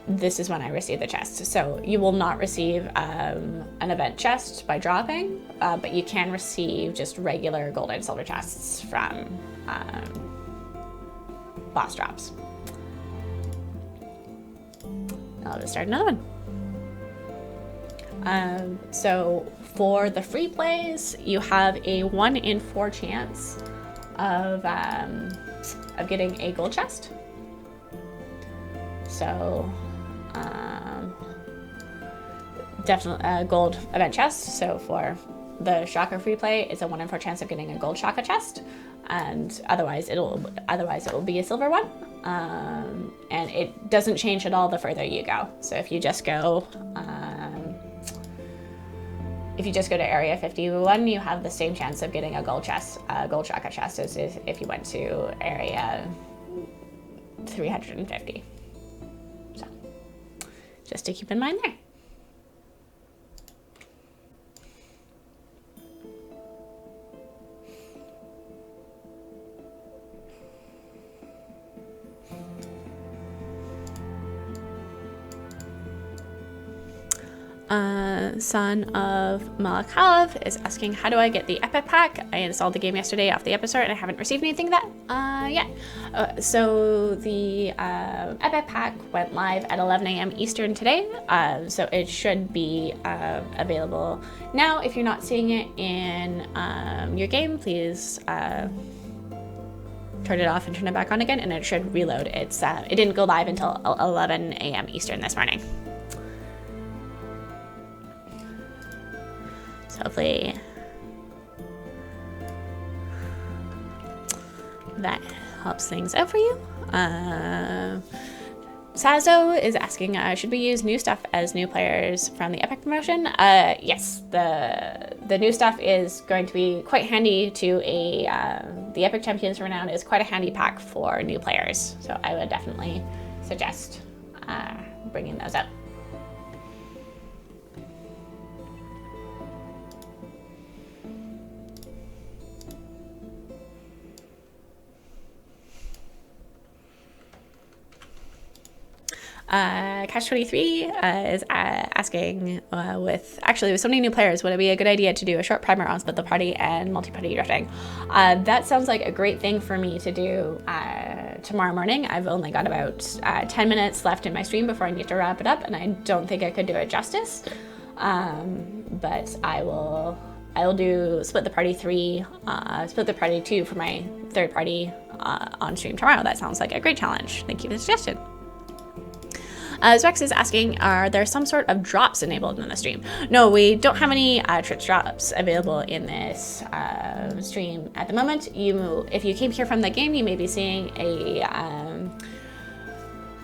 this is when I receive the chest. So you will not receive an event chest by dropping, but you can receive just regular gold and silver chests from boss drops. I'll just start another one. So for the free plays, you have a 1 in 4 chance of getting a gold chest. So definitely a gold event chest. So for the Shaka free play, it's a 1 in 4 chance of getting a gold Shaka chest, and otherwise it will be a silver one. And it doesn't change at all the further you go. So if you just go to Area 51, you have the same chance of getting a gold Shaka chest as if you went to Area 350. So just to keep in mind there. Son of Malakav is asking, how do I get the Epic Pack? I installed the game yesterday off the App Store and I haven't received anything yet. So the Epic Pack went live at 11 a.m. Eastern today, so it should be available now. If you're not seeing it in your game, please turn it off and turn it back on again, and it should reload. It didn't go live until 11 a.m. Eastern this morning. Hopefully that helps things out for you. Sazo is asking, should we use new stuff as new players from the Epic promotion? Yes, the new stuff is going to be quite handy to the Epic Champions Renown is quite a handy pack for new players. So I would definitely suggest bringing those up. Catch23 is asking, with so many new players, would it be a good idea to do a short primer on split the party and multi-party drifting? That sounds like a great thing for me to do tomorrow morning. I've only got about 10 minutes left in my stream before I need to wrap it up, and I don't think I could do it justice. But I will do split the party 3, split the party 2 for my third party on stream tomorrow. That sounds like a great challenge. Thank you for the suggestion. Zwex is asking, are there some sort of drops enabled in the stream? No, we don't have any Twitch drops available in this stream at the moment. If you came here from the game, you may be seeing a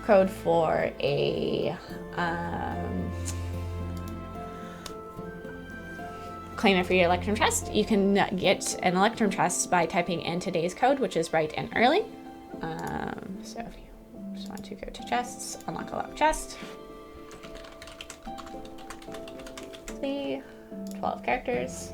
code for a claim it for your Electrum chest. You can get an Electrum chest by typing in today's code, which is bright and early. So if you just want to go to chests, unlock a lock chest. 12 characters.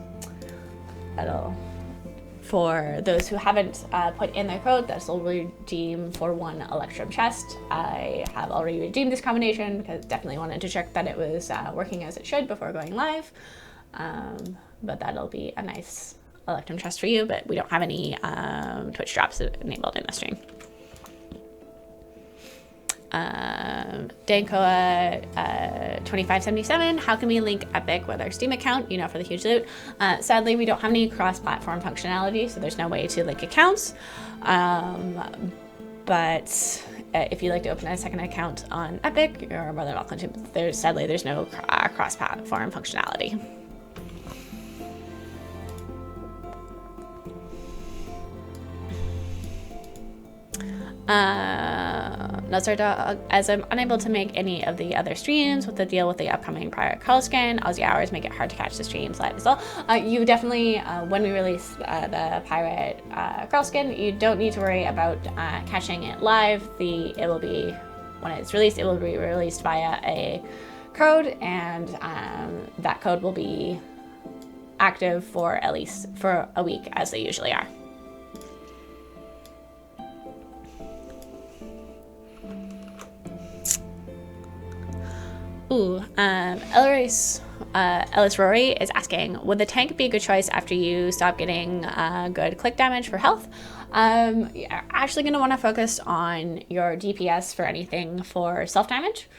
For those who haven't put in their code, this will redeem for 1 Electrum chest. I have already redeemed this combination because definitely wanted to check that it was working as it should before going live. But that'll be a nice Electrum chest for you, but we don't have any Twitch drops enabled in the stream. Dankoa 2577, how can we link Epic with our Steam account, for the huge loot? Sadly, we don't have any cross-platform functionality, so there's no way to link accounts. But if you'd like to open a second account on Epic, you're more than welcome to. Sadly, there's no cross-platform functionality. Nutsardog, as I'm unable to make any of the other streams with the deal with the upcoming Pirate Curl Skin, Aussie hours make it hard to catch the streams live as well. You definitely, when we release the Pirate Curl Skin, you don't need to worry about catching it live. It will be, when it's released, it will be released via a code, and that code will be active for at least for a week, as they usually are. Ellis Rory is asking, would the tank be a good choice after you stop getting good click damage for health? You're actually going to want to focus on your DPS for anything for self-damage.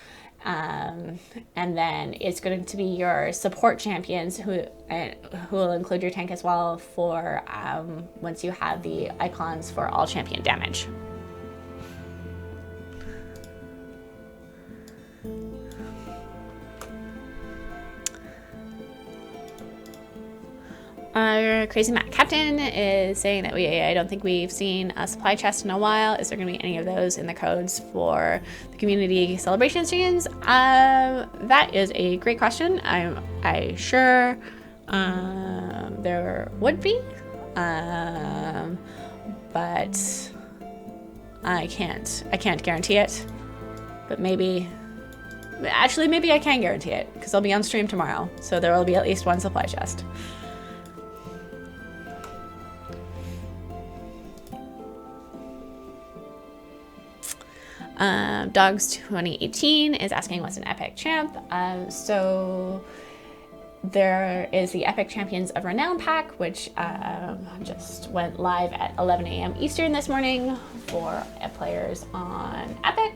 And then it's going to be your support champions who will include your tank as well for once you have the icons for all champion damage. Our Crazy Matt Captain is saying that I don't think we've seen a supply chest in a while. Is there going to be any of those in the codes for the community celebration streams? That is a great question. I sure there would be, but I can't guarantee it. But maybe I can guarantee it because I'll be on stream tomorrow, so there will be at least one supply chest. Dogs 2018 is asking what's an epic champ. So there is the Epic Champions of Renown pack, which just went live at 11 a.m. Eastern this morning for players on Epic.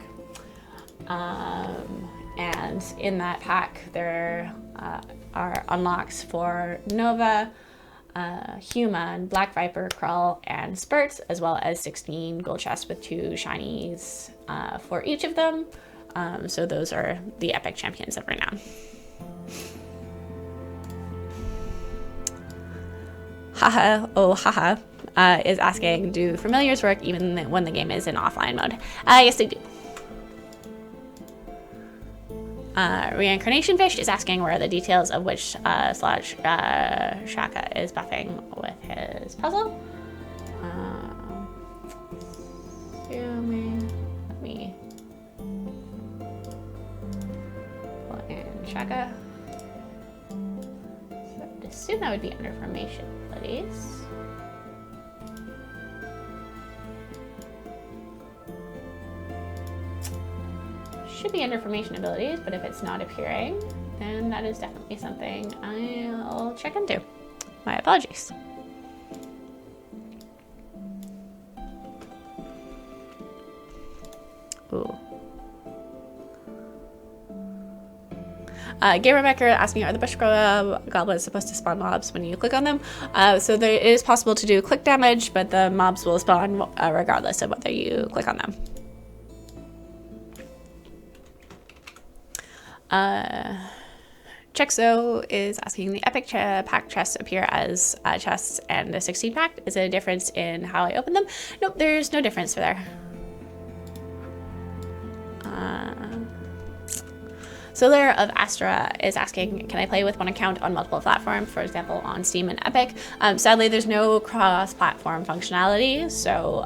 And in that pack there are unlocks for Nova, Human, Black Viper, Krull, and Spurt, as well as 16 gold chests with 2 shinies for each of them. So those are the Epic Champions of Renown. Haha is asking, do familiars work even when the game is in offline mode? Yes, they do. Reincarnation Fish is asking where are the details of which Shaka is buffing with his puzzle. Let me pull in Shaka. So I'd assume that would be under formation abilities. Should be under formation abilities, but if it's not appearing, then that is definitely something I'll check into. My apologies. Ooh. Gamermaker asking, are the bush goblins supposed to spawn mobs when you click on them? So it is possible to do click damage, but the mobs will spawn regardless of whether you click on them. Chexo is asking, the epic pack chests appear as chests and a 16 pack. Is there a difference in how I open them? Nope, there's no difference there. Solar of Astra is asking, can I play with one account on multiple platforms, for example, on Steam and Epic? Sadly, there's no cross-platform functionality, so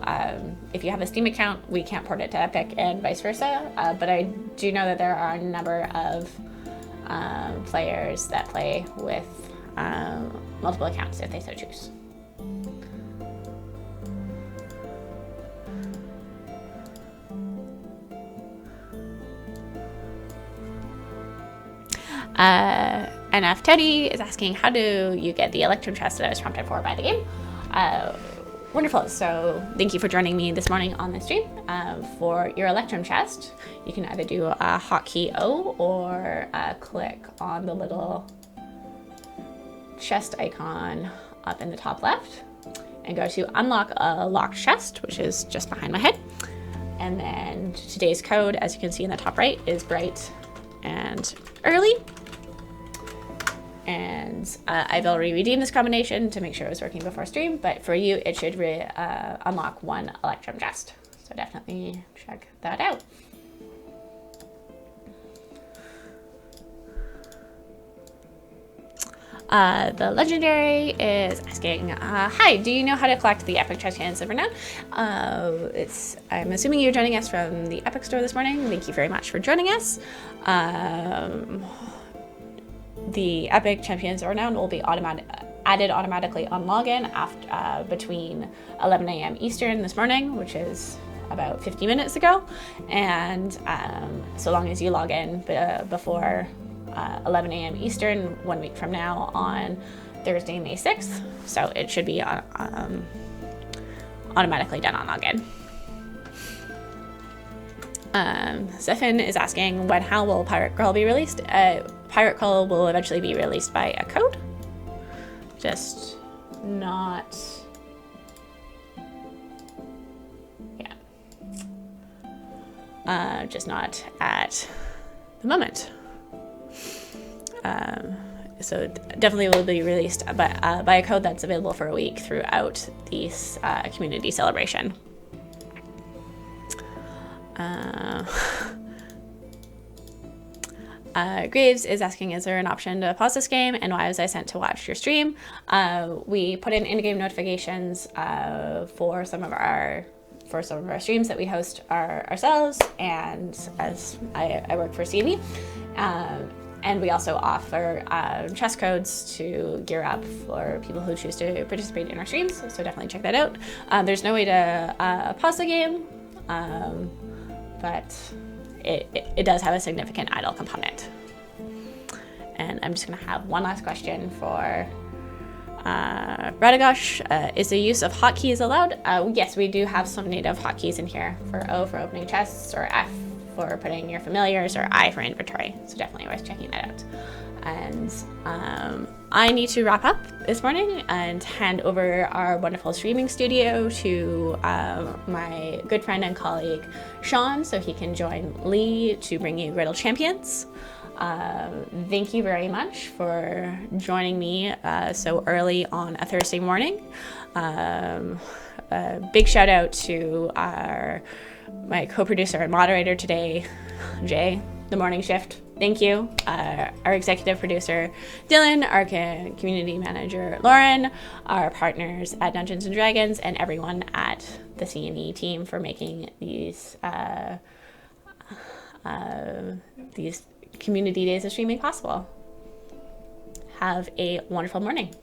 if you have a Steam account, we can't port it to Epic and vice versa, but I do know that there are a number of players that play with multiple accounts if they so choose. NF Teddy is asking, how do you get the Electrum chest that I was prompted for by the game? Wonderful. So thank you for joining me this morning on the stream. For your Electrum chest, you can either do a hotkey O or click on the little chest icon up in the top left and go to unlock a locked chest, which is just behind my head. And then today's code, as you can see in the top right, is bright and early. And I've already redeemed this combination to make sure it was working before stream, but for you, it should unlock one Electrum chest. So definitely check that out. The Legendary is asking, hi, do you know how to collect the Epic Champions of Renown? I'm assuming you're joining us from the Epic Store this morning. Thank you very much for joining us. The Epic Champions of Renown will be added automatically on login after between 11 a.m. Eastern this morning, which is about 50 minutes ago, and so long as you log in before 11 a.m. Eastern 1 week from now on Thursday, May 6th, so it should be automatically done on login. Zephin is asking, when, how will Pirate Girl be released? Pirate Girl will eventually be released by a code. Just not... Yeah. Just not at the moment. So definitely will be released by a code that's available for a week throughout this community celebration. Graves is asking, is there an option to pause this game, and why was I sent to watch your stream? We put in-game notifications for some of our streams that we host ourselves, and as I work for CB. And we also offer chess codes to gear up for people who choose to participate in our streams, so definitely check that out. There's no way to pause the game, but it does have a significant idle component. And I'm just going to have one last question for Radagosh. Is the use of hotkeys allowed? Yes, we do have some native hotkeys in here, for O for opening chests, or F for putting your familiars, or I for inventory, so definitely worth checking that out. And I need to wrap up this morning and hand over our wonderful streaming studio to my good friend and colleague Sean, so he can join Lee to bring you Griddle Champions. Thank you very much for joining me so early on a Thursday morning. A big shout out to my co-producer and moderator today, Jay, the morning shift. Thank you. Our executive producer, Dylan, our community manager, Lauren, our partners at Dungeons & Dragons, and everyone at the C&E team for making these community days of streaming possible. Have a wonderful morning.